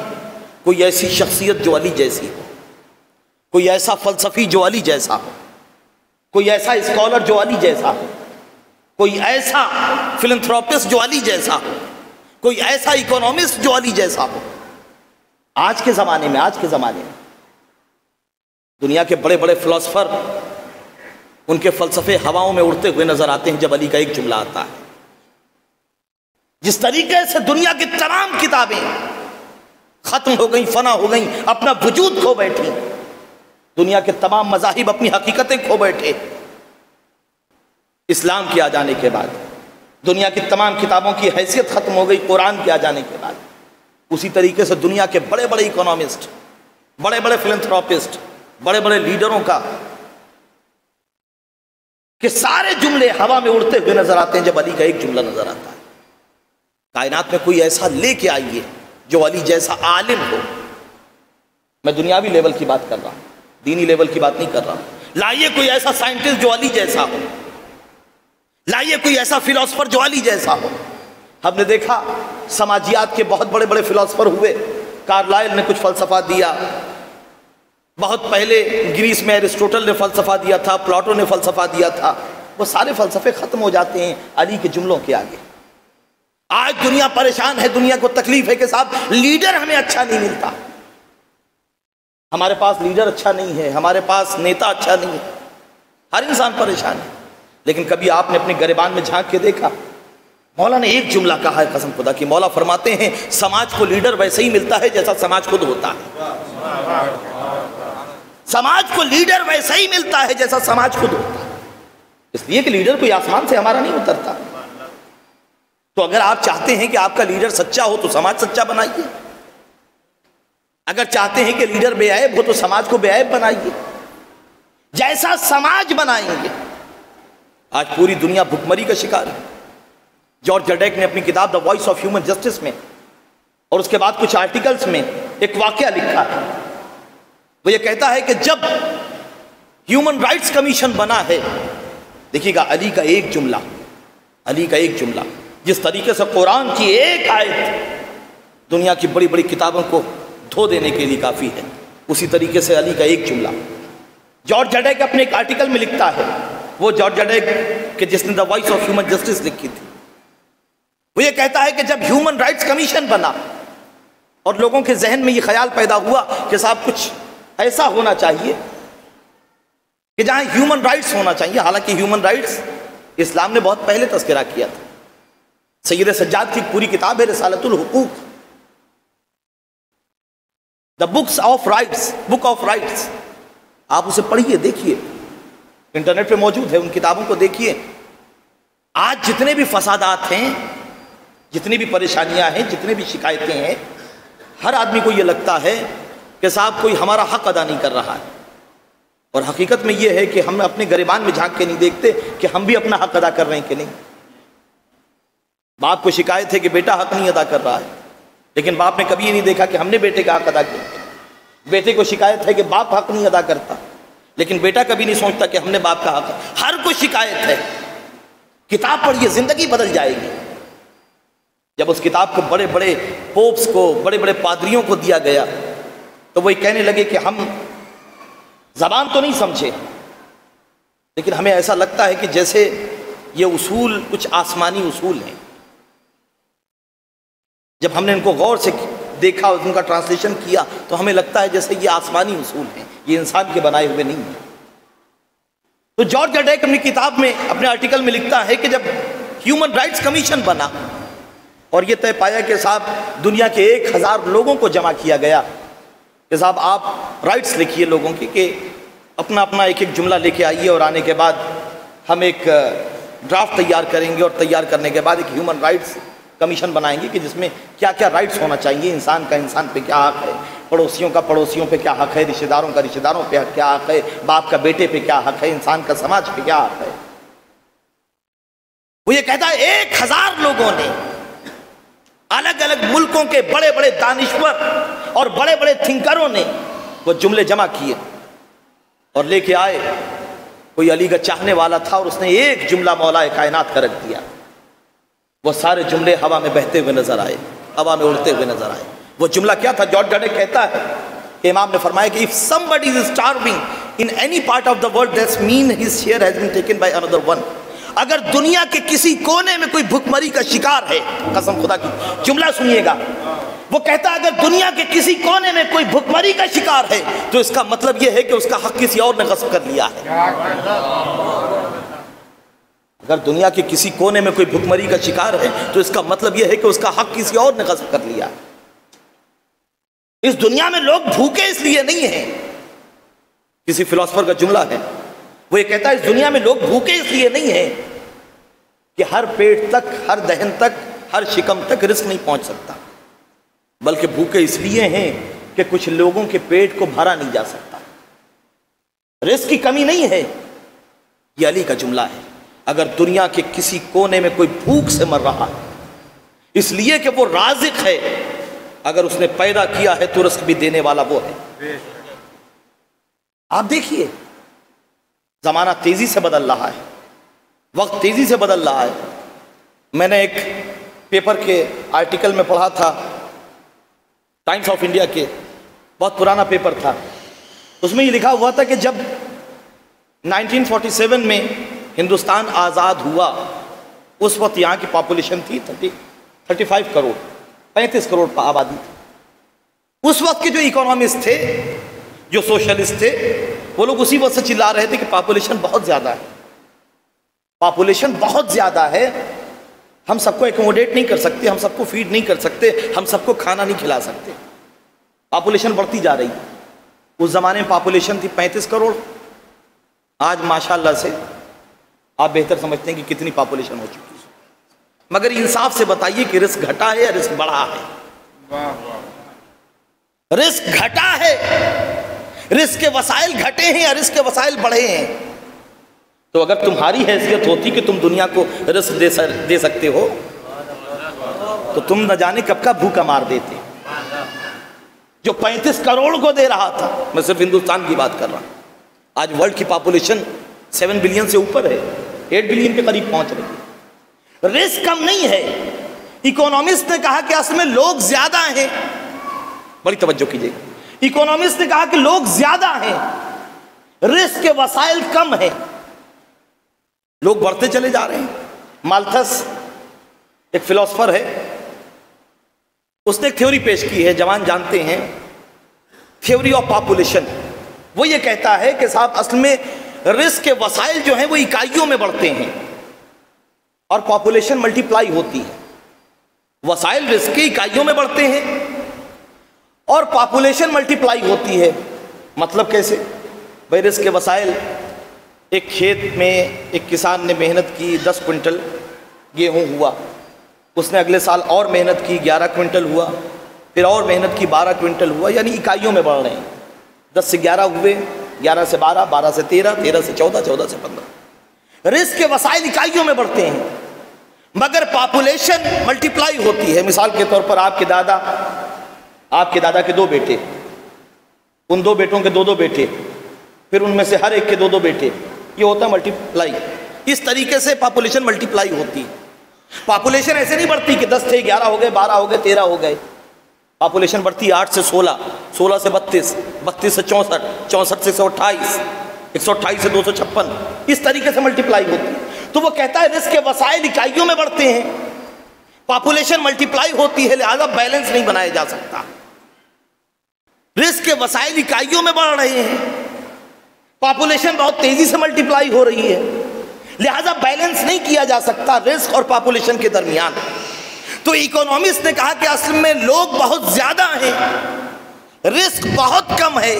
کوئی ایسی شخصیت جو علی جیسی ہو، کوئی ایسا فلسفی جو علی جیسا ہو، کوئی ایسا اسکالر جو علی جیسا ہو، کوئی ایسا فلنتھروپسٹ جو علی جیسا ہو، کوئی ایسا اکونومسٹ جو علی جیسا ہو۔ آج کے زمانے میں دنیا کے بڑے بڑے فلسفر ان کے فلسفے ہواؤں میں اڑتے ہوئے نظر آتے ہیں جب علی کا ایک جملہ آتا ہے۔ جس طریقے سے دنیا کی تمام کتابیں ختم ہو گئیں، فنا ہو گئیں، اپنا وجود کھو بیٹھی، دنیا کے تمام مذاہب اپنی حقیقتیں کھو بیٹھے، اسلام کے آ جانے کے بعد دنیا کی تمام کتابوں کی حیثیت ختم ہو گئی قرآن کے آ جانے کے بعد، اسی طریقے سے دنیا کے بڑے بڑے اکونومسٹ، بڑے بڑے فلنتھروپسٹ، بڑے بڑے لیڈروں کا کہ سارے جملے ہوا میں اڑتے ہوئے نظر آتے ہیں جب علی کا ایک جملہ نظر آتا ہے۔ کائنات میں کوئی ایسا لے کے آئیے جو علی جیسا عالم ہو۔ میں دنیاوی لیول کی بات کر رہا ہوں، دینی لیول کی بات نہیں کر رہا ہوں۔ لائیے کوئی ایسا سائنٹسٹ جو علی جیسا ہو، لائیے کوئی ایسا فلاسفر جو علی جیسا ہو۔ ہم نے دیکھا سماجیات کے بہت بڑے بڑے فلاسفر ہوئے، کارلائل نے کچھ فلسفہ دیا، بہت پہلے گریس میں ایرسٹوٹل نے فلسفہ دیا تھا، پلاٹو نے فلسفہ دیا تھا، وہ سارے فلسفے ختم ہو جاتے ہیں علی کے جملوں کے آگے۔ آج دنیا پریشان ہے، دنیا کو تکلیف ہے کہ صاحب لیڈر ہمیں اچھا نہیں ملتا، ہمارے پاس لیڈر اچھا نہیں ہے، ہمارے پاس نیتا اچھا نہیں ہے، ہر انسان پریشان ہے۔ لیکن کبھی آپ نے اپنے گریبان میں جھانک کے دیکھا؟ مولا نے ایک جملہ کہا ہے قسم خدا کی، مولا فرماتے ہیں سماج کو لیڈر ویسے ہی ملتا ہے جیسا سماج خود ہوتا ہے، سماج کو لیڈر ویسا ہی ملتا ہے جیسا سماج خود ہوتا ہے، اس لیے کہ لیڈر کوئی آسمان سے ہمارا نہیں اترتا۔ تو اگر آپ چاہتے ہیں کہ آپ کا لیڈر سچا ہو تو سماج سچا بنائیے، اگر چاہتے ہیں کہ لیڈر بے عیب ہو تو سماج کو بے عیب بنائیے، جیسا سماج بنائیں گے۔ آج پوری دنیا بھکمری کا شکار ہے، جارج جڈیک نے اپنی کتاب the voice of human justice میں اور اس کے بعد کچھ آرٹیکلز میں ایک واقعہ لکھا ہے. وہ یہ کہتا ہے کہ جب ہیومن رائٹس کمیشن بنا ہے، دیکھیے گا علی کا ایک جملہ جس طریقے سے قرآن کی ایک آیت دنیا کی بڑی بڑی کتابوں کو دھو دینے کے لیے کافی ہے، اسی طریقے سے علی کا ایک جملہ. جارج جڈیک اپنے ایک آرٹیکل میں لکھتا ہے، وہ جارج جڈیک کہ جس نے the voice of human justice لکھی تھی، وہ یہ کہتا ہے کہ جب ہیومن رائٹس کمیشن بنا اور لوگوں کے ذہن میں یہ خیال پیدا ہوا کہ صاحب کچھ ایسا ہونا چاہیے کہ جہاں ہیومن رائٹس ہونا چاہیے، حالانکہ ہیومن رائٹس اسلام نے بہت پہلے تذکرہ کیا تھا. سید سجاد کی پوری کتاب ہے رسالۃ الحقوق، دا بک آف رائٹس. آپ اسے پڑھیے، دیکھیے، انٹرنیٹ پہ موجود ہے، ان کتابوں کو دیکھیے. آج جتنے بھی فسادات ہیں، جتنی بھی پریشانیاں ہیں، جتنے بھی شکایتیں ہیں، ہر آدمی کو یہ لگتا ہے کہ صاحب کوئی ہمارا حق ادا نہیں کر رہا ہے. اور حقیقت میں یہ ہے کہ ہم اپنے گریبان میں جھانک کے نہیں دیکھتے کہ ہم بھی اپنا حق ادا کر رہے ہیں کہ نہیں. باپ کو شکایت ہے کہ بیٹا حق نہیں ادا کر رہا ہے، لیکن باپ نے کبھی یہ نہیں دیکھا کہ ہم نے بیٹے کا حق ادا کیا. بیٹے کو شکایت ہے کہ باپ حق نہیں ادا کرتا، لیکن بیٹا کبھی نہیں سوچتا کہ ہم نے باپ کا حق. ہر کو شکایت ہے. کتاب پڑھیے، زندگی بدل جائے گی. جب اس کتاب کو بڑے بڑے پوپس کو، بڑے بڑے پادریوں کو دیا گیا تو وہ کہنے لگے کہ ہم زبان تو نہیں سمجھے، لیکن ہمیں ایسا لگتا ہے کہ جیسے یہ اصول کچھ آسمانی اصول ہیں. جب ہم نے ان کو غور سے دیکھا اور ان کا ٹرانسلیشن کیا تو ہمیں لگتا ہے جیسے یہ آسمانی اصول ہیں، یہ انسان کے بنائے ہوئے نہیں ہیں. تو جارج جڈیک اپنی کتاب میں، اپنے آرٹیکل میں لکھتا ہے کہ جب ہیومن رائٹس کمیشن بنا اور یہ طے پایا کہ صاحب دنیا کے 1000 لوگوں کو جمع کیا گیا کہ صاحب آپ رائٹس لکھیے لوگوں کی، کہ اپنا ایک جملہ لے کے آئیے اور آنے کے بعد ہم ایک ڈرافٹ تیار کریں گے، اور تیار کرنے کے بعد ایک ہیومن رائٹس کمیشن بنائیں گے کہ جس میں کیا کیا رائٹس ہونا چاہیے. انسان کا انسان پہ کیا حق ہے، پڑوسیوں کا پڑوسیوں پہ کیا حق ہے، رشتہ داروں کا رشتہ داروں پہ کیا حق ہے، باپ کا بیٹے پہ کیا حق ہے، انسان کا سماج پہ کیا حق ہے. وہ یہ کہتا ہے 1000 لوگوں نے الگ الگ ملکوں کے بڑے بڑے دانشور اور بڑے بڑے تھنکروں نے وہ جملے جمع کیے اور لے کے آئے. کوئی علی کا چاہنے والا تھا اور اس نے ایک جملہ مولا کائنات کا رکھ دیا. وہ سارے جملے ہوا میں بہتے ہوئے نظر آئے، ہوا میں اڑتے ہوئے نظر آئے. وہ جملہ کیا تھا؟ جارج جڈیک کہتا ہے کہ امام نے فرمایا کہ if somebody is starving in any part of the world, that means his share has been taken by another one. اگر دنیا کے کسی کونے میں کوئی بھوک کا شکار ہے، قسم خدا کی، جملہ سنیے گا، وہ کہتا ہے اگر دنیا کے کسی کونے میں کوئی بھوک کا شکار ہے تو اس کا مطلب یہ ہے کہ اس کا حق کسی اور نے غصب کر لیا ہے. اگر دنیا کے کسی کونے میں کوئی بھوک کا شکار ہے تو اس کا مطلب یہ ہے کہ اس کا حق کسی اور نے غصب کر لیا ہے. اس دنیا میں لوگ بھوکے اس لیے نہیں ہیں. کسی فلاسفر کا جملہ ہے، وہ یہ کہتا ہے اس دنیا میں لوگ بھوکے اس لیے نہیں ہیں کہ ہر پیٹ تک، ہر دہن تک، ہر شکم تک رزق نہیں پہنچ سکتا، بلکہ بھوکے اس لیے ہیں کہ کچھ لوگوں کے پیٹ کو بھرا نہیں جا سکتا. رزق کی کمی نہیں ہے. یہ علی کا جملہ ہے. اگر دنیا کے کسی کونے میں کوئی بھوک سے مر رہا ہے اس لیے کہ وہ رازق ہے، اگر اس نے پیدا کیا ہے تو رزق بھی دینے والا وہ ہے. آپ دیکھیے زمانہ تیزی سے بدل رہا ہے، وقت تیزی سے بدل رہا ہے. میں نے ایک پیپر کے آرٹیکل میں پڑھا تھا، ٹائمز آف انڈیا کے، بہت پرانا پیپر تھا. اس میں یہ لکھا ہوا تھا کہ جب 1947 میں ہندوستان آزاد ہوا اس وقت یہاں کی پاپولیشن تھی 35 کروڑ، 35 کروڑ آبادی تھی. اس وقت کے جو اکانومسٹ تھے، جو سوشلسٹ تھے، وہ لوگ اسی وقت سے چلا رہے تھے کہ پاپولیشن بہت زیادہ ہے، پاپولیشن بہت زیادہ ہے، ہم سب کو ایکوموڈیٹ نہیں کر سکتے، ہم سب کو فیڈ نہیں کر سکتے، ہم سب کو کھانا نہیں کھلا سکتے. پاپولیشن بڑھتی جا رہی. اس زمانے میں پاپولیشن تھی 35 کروڑ. آج ماشاءاللہ سے آپ بہتر سمجھتے ہیں کہ کتنی پاپولیشن ہو چکی ہے. مگر انصاف سے بتائیے کہ رزق گھٹا ہے یا رزق بڑھا ہے؟ رزق گھٹا ہے. رزق کے وسائل گھٹے ہیں یا رزق کے وسائل بڑھے ہیں؟ تو اگر تمہاری حیثیت ہوتی کہ تم دنیا کو رزق دے سکتے ہو تو تم نہ جانے کب کا بھوکا مار دیتے. جو 35 کروڑ کو دے رہا تھا، میں صرف ہندوستان کی بات کر رہا ہوں، آج ورلڈ کی پاپولیشن 7 بلین سے اوپر ہے، 8 بلین کے قریب پہنچ رہی ہے. رزق کم نہیں ہے. اکونومسٹ نے کہا کہ اصل میں لوگ زیادہ ہیں. بڑی توجہ کیجئے. اکونومسٹ نے کہا کہ لوگ زیادہ ہیں، رزق کے وسائل کم ہیں، لوگ بڑھتے چلے جا رہے ہیں. مالتھس ایک فلسفر ہے، اس نے ایک تھیوری پیش کی ہے، جوان جانتے ہیں، تھیوری آف پاپولیشن. وہ یہ کہتا ہے کہ صاحب اصل میں رزق کے وسائل جو ہیں وہ اکائیوں میں بڑھتے ہیں اور پاپولیشن ملٹی پلائی ہوتی ہے. وسائل رزق کی اکائیوں میں بڑھتے ہیں اور پاپولیشن ملٹی پلائی ہوتی ہے. مطلب کیسے؟ بھائی رزق کے وسائل، ایک کھیت میں ایک کسان نے محنت کی، 10 کوئنٹل گیہوں ہوا، اس نے اگلے سال اور محنت کی، 11 کوئنٹل ہوا، پھر اور محنت کی، 12 کوئنٹل ہوا، یعنی اکائیوں میں بڑھ رہے ہیں. 10 سے 11 ہوئے، 11 سے 12، 12 سے 13، 13 سے 14، 14 سے 15. رزق کے وسائل اکائیوں میں بڑھتے ہیں مگر پاپولیشن ملٹی پلائی ہوتی ہے. مثال کے طور پر آپ کے دادا کے 2 بیٹے، ان 2 بیٹوں کے 2 بیٹے، پھر ان میں سے ہر ایک کے 2 بیٹے، یہ ہوتا ہے ملٹی پلائی. اس طریقے سے پاپولیشن ملٹی پلائی ہوتی ہے. پاپولیشن ایسے نہیں بڑھتی کہ 10 تھے 11 ہو گئے، 12 ہو گئے، 13 ہو گئے. پاپولیشن بڑھتی 8 سے 16، 16 سے 32، 32 سے 64، 64 سے 128، 128 سے 256، اس طریقے سے ملٹی پلائی ہوتی ہے. تو وہ کہتا ہے رزق کے وسائل اکائیوں میں بڑھتے ہیں، پاپولیشن ملٹی پلائی ہوتی ہے، لہذا بیلنس نہیں بنایا جا سکتا. رزق کے وسائل اکائیوں میں بڑھ رہے ہیں، پاپولیشن بہت تیزی سے ملٹی پلائی ہو رہی ہے، لہذا بیلنس نہیں کیا جا سکتا رزق اور پاپولیشن کے درمیان. تو اکونومسٹ نے کہا کہ اصل میں لوگ بہت زیادہ ہیں، رزق بہت کم ہے.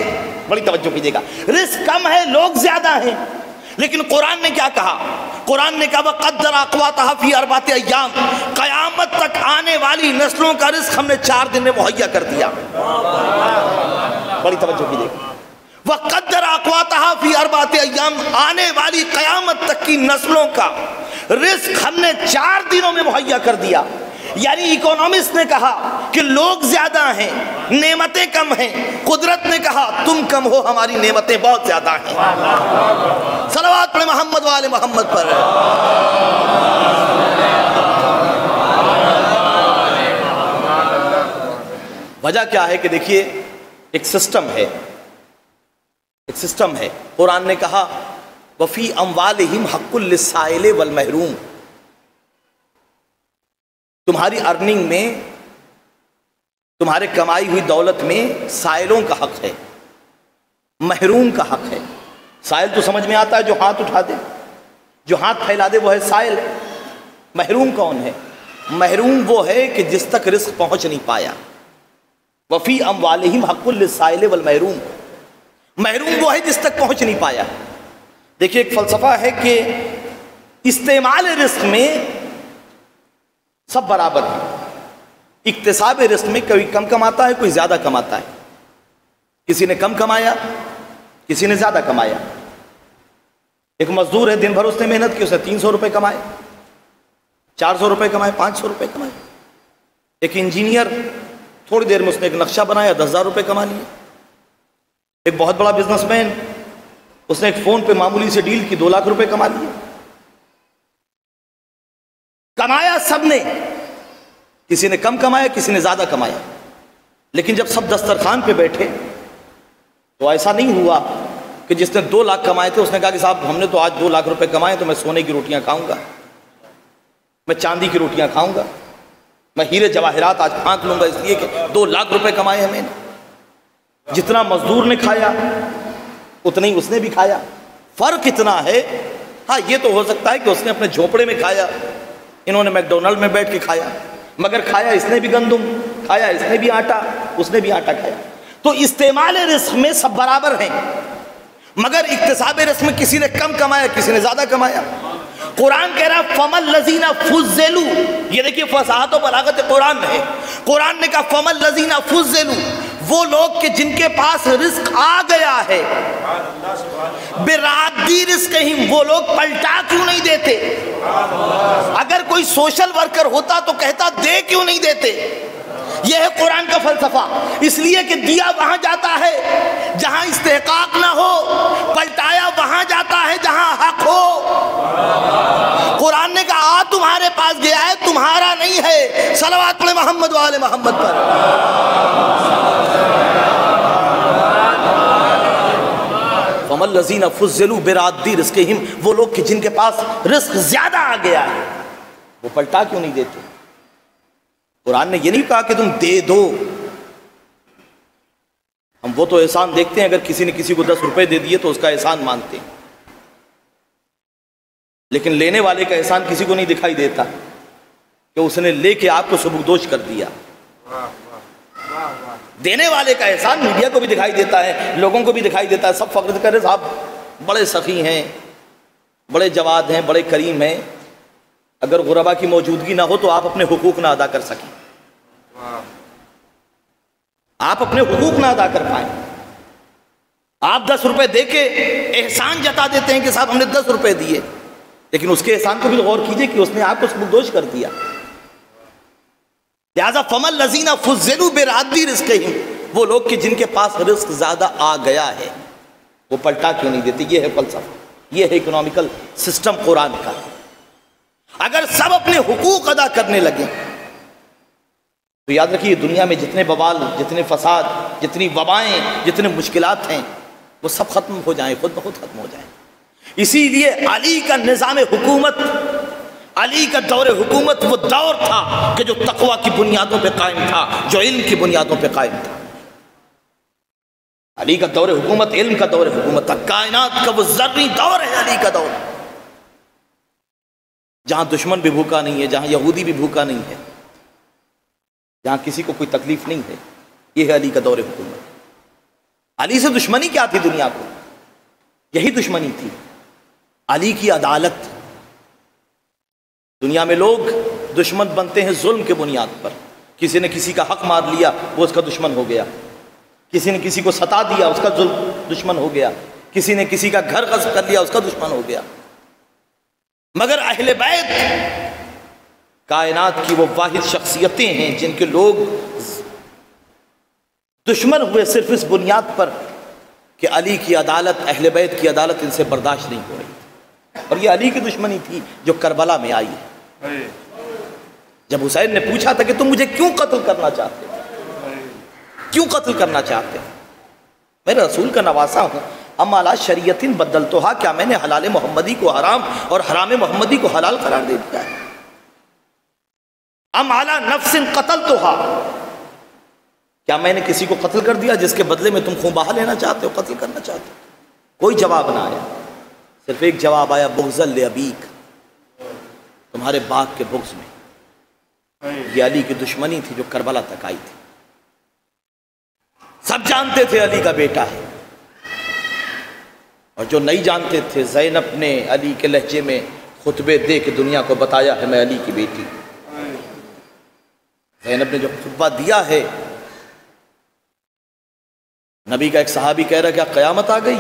بڑی توجہ کیجیے گا، رزق کم ہے، لوگ زیادہ ہیں. لیکن قرآن نے کیا کہا؟ قرآن نے کہا وَقَدَّرَ أَقْوَاتَهَا فِي 4 أَيَّامٍ، قیامت تک آنے والی نسلوں کا رزق ہم نے 4 دن میں مہیا کر دیا. بڑی توجہ کیجیے گا، وَقَدَّرَ أَقْوَاتَهَا فِي 4 أَيَّامٍ، آنے والی قیامت تک کی نسلوں کا رزق ہم نے 4 دنوں میں مہیا کر دیا. یعنی اکونومسٹ نے کہا کہ لوگ زیادہ ہیں، نعمتیں کم ہیں. قدرت نے کہا تم کم ہو، ہماری نعمتیں بہت زیادہ ہیں. صلوات پڑھیں محمد و آل محمد پر. وجہ کیا ہے کہ دیکھیے ایک سسٹم ہے، ایک سسٹم ہے. قرآن نے کہا وفی اموالہم حق للسائل والمحروم، تمہاری ارننگ میں، تمہارے کمائی ہوئی دولت میں سائلوں کا حق ہے، محروم کا حق ہے. سائل تو سمجھ میں آتا ہے جو ہاتھ اٹھا دے، جو ہاتھ پھیلا دے وہ ہے سائل. محروم کون ہے؟ محروم وہ ہے کہ جس تک رزق پہنچ نہیں پایا. وفی اموالہم حق للسائل والمحروم، محروم وہ ہے جس تک پہنچ نہیں پایا. دیکھیے ایک فلسفہ ہے کہ استعمال رزق میں سب برابر ہیں. اکتساب رزق میں کوئی کم کماتا ہے، کوئی زیادہ کماتا ہے. کسی نے کم کمایا، کسی نے زیادہ کمایا. ایک مزدور ہے، دن بھر اس نے محنت کی، اس نے 300 روپے کمائے، 400 روپے کمائے، 500 روپے کمائے. ایک انجینئر، تھوڑی دیر میں اس نے ایک نقشہ بنایا، 10,000 روپے کما لیے. ایک بہت بڑا بزنس مین، اس نے ایک فون پہ معمولی سے ڈیل کی، 2 لاکھ روپے کما لیے. کمایا سب نے، کسی نے کم کمایا، کسی نے زیادہ کمایا. لیکن جب سب دسترخوان پہ بیٹھے تو ایسا نہیں ہوا کہ جس نے 2 لاکھ کمائے تھے اس نے کہا کہ صاحب ہم نے تو آج 2 لاکھ روپے کمائے تو میں سونے کی روٹیاں کھاؤں گا، میں چاندی کی روٹیاں کھاؤں گا، میں ہیرے جواہرات آج پھانک لوں گا اس لیے کہ 2 لاکھ روپے کمائے ہیں میں نے. جتنا مزدور نے کھایا اتنا ہی اس نے بھی کھایا. فرق اتنا ہے، ہاں یہ تو ہو سکتا ہے کہ اس نے اپنے جھوپڑے میں کھایا، انہوں نے میک ڈونلڈ میں بیٹھ کے کھایا، مگر کھایا اس نے بھی گندم، کھایا اس نے بھی آٹا، اس نے بھی آٹا کھایا. تو استعمال رزق میں سب برابر ہیں، مگر اکتساب رزق میں کسی نے کم کمایا، کسی نے زیادہ کمایا. قرآن کہہ رہا فَمَا الَّذِينَ فُضِّلُوا، یہ دیکھیے فصاحت و بلاغت قرآن ہے. قرآن نے کہا فَمَا الَّذِينَ فُضِّلُوا، وہ لوگ کہ جن کے پاس رزق آ گیا ہے، بِرَادِّ رِزْقِهِمْ، وہ لوگ پلٹا کیوں نہیں دیتے؟ اگر کوئی کوئی سوشل ورکر ہوتا تو کہتا دے کیوں نہیں دیتے. یہ ہے قرآن کا فلسفہ. اس لیے کہ دیا وہاں جاتا ہے جہاں استحقاق نہ ہو، پلٹایا وہاں جاتا ہے جہاں حق ہو. قرآن نے کہا تمہارے پاس گیا ہے، تمہارا نہیں ہے. صلوات پڑھیں محمد و آل محمد پر. فَمَا الَّذِينَ فُضِّلُوا بِرَادِّ رِزْقِهِمْ، وہ لوگ کہ جن کے پاس رزق زیادہ آ گیا ہے وہ پلٹا کیوں نہیں دیتے؟ قرآن نے یہ نہیں کہا کہ تم دے دو. ہم وہ تو احسان دیکھتے ہیں، اگر کسی نے کسی کو 10 روپے دے دیے تو اس کا احسان مانتے ہیں، لیکن لینے والے کا احسان کسی کو نہیں دکھائی دیتا کہ اس نے لے کے آپ کو سبکدوش کر دیا. دینے والے کا احسان میڈیا کو بھی دکھائی دیتا ہے، لوگوں کو بھی دکھائی دیتا ہے. سب فخر کرے صاحب بڑے سخی ہیں، بڑے جواد ہیں، بڑے کریم ہیں. اگر غربا کی موجودگی نہ ہو تو آپ اپنے حقوق نہ ادا کر سکیں، آپ اپنے حقوق نہ ادا کر پائیں. آپ 10 روپے دے کے احسان جتا دیتے ہیں کہ صاحب ہم نے 10 روپے دیے، لیکن اس کے احسان کو بھی غور کیجئے کہ اس نے آپ کو سبکدوش کر دیا. لہذا فَمَا الَّذِينَ فُضِّلُوا بِرَادِّ رِزْقِهِمْ، وہ لوگ کہ جن کے پاس رزق زیادہ آ گیا ہے وہ پلٹا کیوں نہیں دیتے. یہ ہے فلسفہ، یہ ہے اکنامیکل سسٹم قرآن کا. اگر سب اپنے حقوق ادا کرنے لگیں تو یاد رکھیے دنیا میں جتنے بوال، جتنے فساد، جتنی وبائیں، جتنے مشکلات ہیں وہ سب ختم ہو جائیں، خود بخود ختم ہو جائیں. اسی لیے علی کا نظام حکومت، علی کا دور حکومت وہ دور تھا کہ جو تقوی کی بنیادوں پہ قائم تھا، جو علم کی بنیادوں پہ قائم تھا. علی کا دور حکومت علم کا دور حکومت تھا. کائنات کا وہ ذرّی دور ہے علی کا دور، جہاں دشمن بھی بھوکا نہیں ہے، جہاں یہودی بھی بھوکا نہیں ہے، جہاں کسی کو کوئی تکلیف نہیں ہے. یہ ہے علی کا دور حکومت. علی سے دشمنی کیا تھی دنیا کو؟ یہی دشمنی تھی، علی کی عدالت. دنیا میں لوگ دشمن بنتے ہیں ظلم کے بنیاد پر. کسی نے کسی کا حق مار لیا وہ اس کا دشمن ہو گیا، کسی نے کسی کو ستا دیا اس کا دشمن ہو گیا، کسی نے کسی کا گھر غصب کر لیا اس کا دشمن ہو گیا. مگر اہل بیت کائنات کی وہ واحد شخصیتیں ہیں جن کے لوگ دشمن ہوئے صرف اس بنیاد پر کہ علی کی عدالت، اہل بیت کی عدالت ان سے برداشت نہیں ہو رہی تھی. اور یہ علی کی دشمنی تھی جو کربلا میں آئی ہے. جب حسین نے پوچھا تھا کہ تم مجھے کیوں قتل کرنا چاہتے ہو، کیوں قتل کرنا چاہتے ہو؟ میں رسول کا نواسا ہوں. ام علی شریعت بدلتھا، کیا میں نے حلال محمدی کو حرام اور حرام محمدی کو حلال قرار دے دیا ہے؟ ام علی نفس قتلتھا، کیا میں نے کسی کو قتل کر دیا جس کے بدلے میں تم خون بہا لینا چاہتے ہو، قتل کرنا چاہتے ہو؟ کوئی جواب نہ آیا، صرف ایک جواب آیا، بغضا لابیک، تمہارے باپ کے بغض میں. یہ علی کی دشمنی تھی جو کربلا تک آئی تھی. سب جانتے تھے علی کا بیٹا ہے، اور جو نہیں جانتے تھے زینب نے علی کے لہجے میں خطبے دے کے دنیا کو بتایا ہے میں علی کی بیٹی. زینب نے جو خطبہ دیا ہے، نبی کا ایک صحابی کہہ رہا کیا قیامت آ گئی؟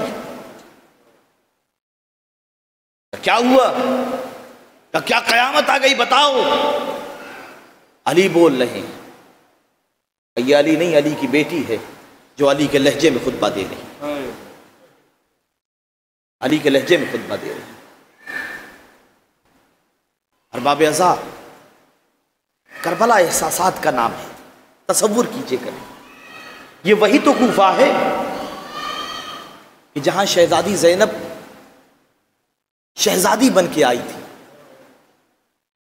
کیا ہوا؟ کیا قیامت آ گئی بتاؤ؟ علی بول رہے ہیں، یہ علی نہیں، علی کی بیٹی ہے جو علی کے لہجے میں خطبہ دے رہی، علی کے لہجے میں خطبہ دے رہی. ارباب ازا، کربلا احساسات کا نام ہے. تصور کیجئے کریں، یہ وہی تو کوفہ ہے کہ جہاں شہزادی زینب شہزادی بن کے آئی تھی.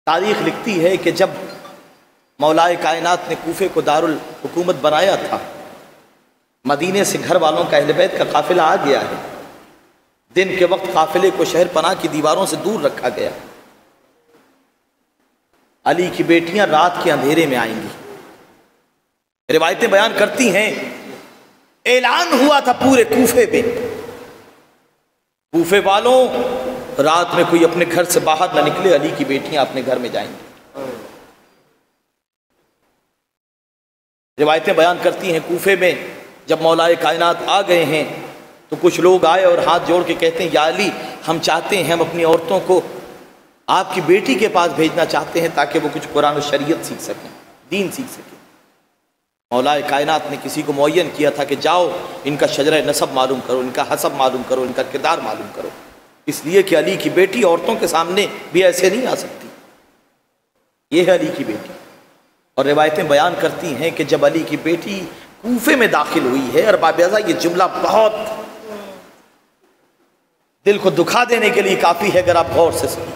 تاریخ لکھتی ہے کہ جب مولائے کائنات نے کوفے کو دارالحکومت بنایا تھا، مدینے سے گھر والوں کا اہل بیت کا قافلہ آ گیا ہے. دن کے وقت قافلے کو شہر پناہ کی دیواروں سے دور رکھا گیا. علی کی بیٹیاں رات کے اندھیرے میں آئیں گی. روایتیں بیان کرتی ہیں اعلان ہوا تھا پورے کوفے میں، کوفے والوں رات میں کوئی اپنے گھر سے باہر نہ نکلے، علی کی بیٹیاں اپنے گھر میں جائیں گی. روایتیں بیان کرتی ہیں کوفے میں جب مولائے کائنات آ گئے ہیں تو کچھ لوگ آئے اور ہاتھ جوڑ کے کہتے ہیں یا علی، ہم چاہتے ہیں ہم اپنی عورتوں کو آپ کی بیٹی کے پاس بھیجنا چاہتے ہیں تاکہ وہ کچھ قرآن و شریعت سیکھ سکیں، دین سیکھ سکیں۔ مولا کائنات نے کسی کو معین کیا تھا کہ جاؤ ان کا شجرہ نسب معلوم کرو، ان کا حسب معلوم کرو، ان کا کردار معلوم کرو، اس لیے کہ علی کی بیٹی عورتوں کے سامنے بھی ایسے نہیں آ سکتی۔ یہ ہے علی کی بیٹی، اور روایتیں بیان کرتی ہیں کہ جب علی کی بیٹی کوفے میں داخل ہوئی ہے، ارباب اعضاء یہ جملہ بہت دل کو دکھا دینے کے لیے کافی ہے اگر آپ غور سے سنیں۔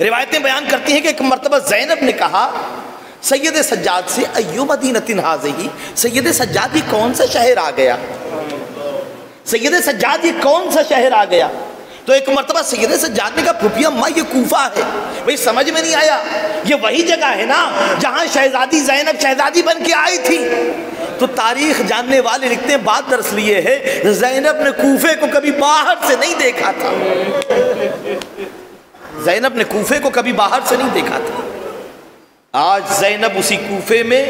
روایتیں بیان کرتی ہیں کہ ایک مرتبہ زینب نے کہا سید سجاد سے ایو مدینۃ ھذہ، سید سجاد یہ کون سا شہر آ گیا، سید سجاد یہ کون سا شہر آ گیا؟ تو ایک مرتبہ سید سجاد نے کہا پھوپھی اماں یہ کوفہ ہے۔ بھئی سمجھ میں نہیں آیا، یہ وہی جگہ ہے نا جہاں شہزادی زینب شہزادی بن کے آئی تھی۔ تو تاریخ جاننے والے لکھتے ہیں بات دراصل یہ ہے زینب نے کوفے کو کبھی باہر سے نہیں دیکھا تھا، زینب نے کوفے کو کبھی باہر سے نہیں دیکھا تھا۔ آج زینب اسی کوفے میں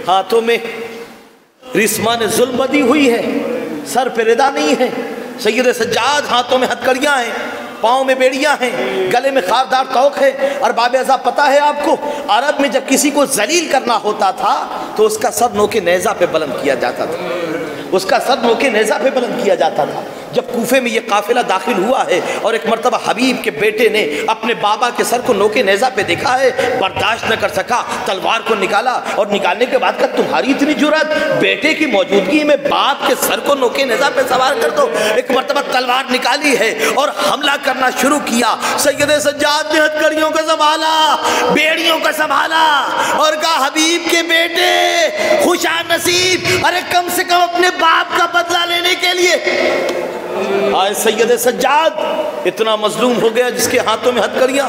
ہاتھوں میں رسمان ظلم بدی ہوئی ہے، سر پہ ردا نہیں ہے۔ سید سجاد ہاتھوں میں ہتھکڑیاں ہیں، پاؤں میں بیڑیاں ہیں، گلے میں خاردار طوق ہے۔ اور باب اعضاء پتہ ہے آپ کو عرب میں جب کسی کو ذلیل کرنا ہوتا تھا تو اس کا سر نوکے نیزہ پہ بلند کیا جاتا تھا، اس کا سر نوکے نیزہ پہ بلند کیا جاتا تھا۔ جب کوفے میں یہ قافلہ داخل ہوا ہے اور ایک مرتبہ حبیب کے بیٹے نے اپنے بابا کے سر کو نوکے نیزہ پہ دیکھا ہے، برداشت نہ کر سکا، تلوار کو نکالا اور نکالنے کے بعد کہا تمہاری اتنی جرأت بیٹے کی موجودگی میں باپ کے سر کو نوکے نیزہ پہ سوار کر دو۔ ایک مرتبہ تلوار نکالی ہے اور حملہ کرنا شروع کیا۔ سید سجاد نے ہتھکڑیوں کا سنبھالا، بیڑیوں کا سنبھالا اور کہا حبیب کے بیٹے خوشا نصیب، ارے کم سے کم اپنے باپ کا بدلہ لینے کے لیے۔ آج سید سجاد اتنا مظلوم ہو گیا جس کے ہاتھوں میں ہتھکڑیاں،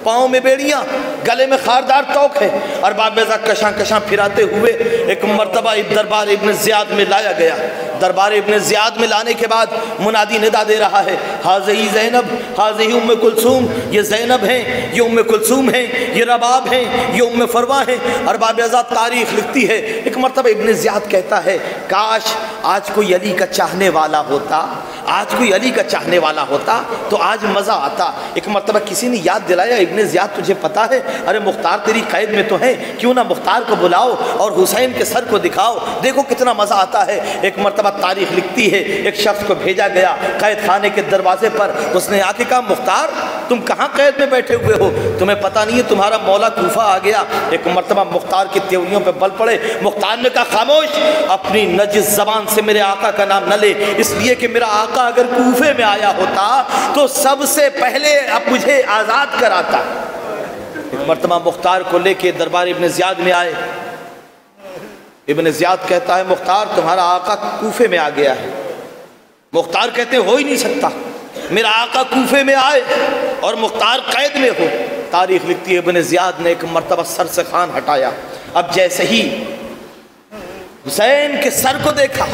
پاؤں میں بیڑیاں، گلے میں خاردار طوق ہے، اور ارباب اعضاء کشاں کشاں پھراتے ہوئے ایک مرتبہ دربار ابن زیاد میں لایا گیا۔ دربار ابن زیاد میں لانے کے بعد منادی ندا دے رہا ہے حاذہ زینب، حاذہ ام کلثوم، یہ زینب ہیں، یہ ام کلثوم ہیں، یہ رباب ہیں، یہ ام فروا ہیں۔ ارباب اعضاء تاریخ لکھتی ہے ایک مرتبہ ابن زیاد کہتا ہے کاش آج کوئی علی کا چاہنے والا ہوتا، آج کوئی علی کا چاہنے والا ہوتا تو آج مزہ آتا۔ ایک مرتبہ کسی نے یاد دلایا ابن زیاد تجھے پتہ ہے ارے مختار تیری قید میں تو ہے، کیوں نہ مختار کو بلاؤ اور حسین کے سر کو دکھاؤ، دیکھو کتنا مزہ آتا ہے۔ ایک مرتبہ تاریخ لکھتی ہے ایک شخص کو بھیجا گیا قید خانے کے دروازے پر، اس نے آ کے کہا مختار تم کہاں قید میں بیٹھے ہوئے ہو، تمہیں پتہ نہیں ہے تمہارا مولا کوفہ آ گیا۔ ایک مرتبہ مختار کی تیوریوں پہ بل پڑے، مختار نے کہا خاموش، اپنی نجس زبان سے میرے آقا کا نام نہ لے، اس لیے کہ میرا آقا اگر کوفے میں آیا ہوتا تو سب سے پہلے اب مجھے آزاد کراتا۔ ایک مرتبہ مختار کو لے کے دربار ابن زیاد میں آئے، ابن زیاد کہتا ہے مختار تمہارا آقا کوفے میں آ گیا ہے۔ مختار کہتے ہیں ہو ہی نہیں سکتا، میرا آقا کوفے میں آئے اور مختار قید میں ہو۔ تاریخ لکھتی ہے ابن زیاد نے ایک مرتبہ سر سے خان ہٹایا، اب جیسے ہی حسین کے سر کو دیکھا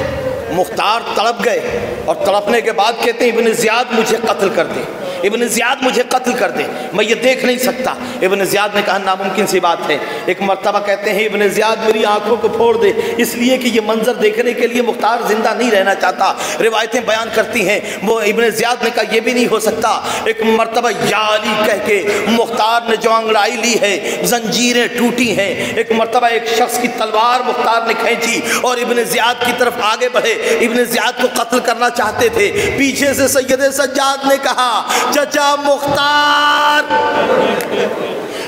مختار تڑپ گئے، اور تڑپنے کے بعد کہتے ہیں ابن زیاد مجھے قتل کر دے، ابن زیاد مجھے قتل کر دے، میں یہ دیکھ نہیں سکتا۔ ابن زیاد نے کہا ناممکن سی بات ہے۔ ایک مرتبہ کہتے ہیں ابن زیاد میری آنکھوں کو پھوڑ دے، اس لیے کہ یہ منظر دیکھنے کے لیے مختار زندہ نہیں رہنا چاہتا۔ روایتیں بیان کرتی ہیں وہ ابن زیاد نے کہا یہ بھی نہیں ہو سکتا۔ ایک مرتبہ یا علی کہہ کے مختار نے جو انگڑائی لی ہے زنجیریں ٹوٹی ہیں۔ ایک مرتبہ ایک شخص کی تلوار مختار نے کھینچی اور ابن زیاد کی طرف آگے بڑھے، ابن زیاد کو قتل کرنا چاہتے تھے۔ پیچھے سے سید سجاد نے کہا چچا مختار،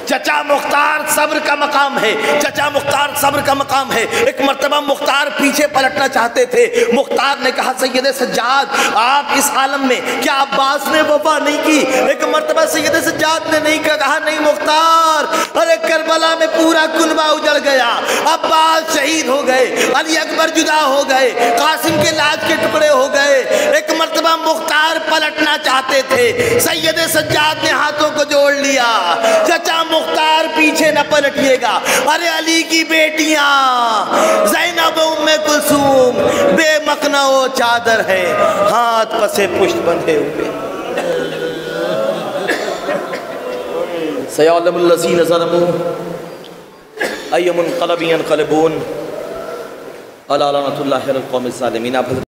چچا مختار صبر کا مقام ہے، چچا مختار صبر کا مقام ہے۔ ایک مرتبہ مختار پیچھے پلٹنا چاہتے تھے، مختار نے کہا سید سجاد آپ اس عالم میں کیا عباس نے وفا نہیں کی؟ ایک مرتبہ سید سجاد نے نہیں کہا نہیں مختار، ارے کربلا میں پورا کنبہ اجڑ گیا، عباس شہید ہو گئے، علی اکبر جدا ہو گئے، قاسم کے لاج کے ٹکڑے ہو گئے۔ ایک مرتبہ مختار پلٹنا چاہتے تھے، سید سجاد نے ہاتھوں کو جوڑ لیا، چچا مختار پیچھے نہ پلٹیے گا، ارے علی کی بیٹیاں زینب ام کلثوم بے مقنع و چادر ہے، ہاتھ پسے پشت بندھے ہوئے۔ سیعلم الذین ظلموا ای منقلب ینقلبون، الا لعنۃ اللہ علی القوم الظالمین۔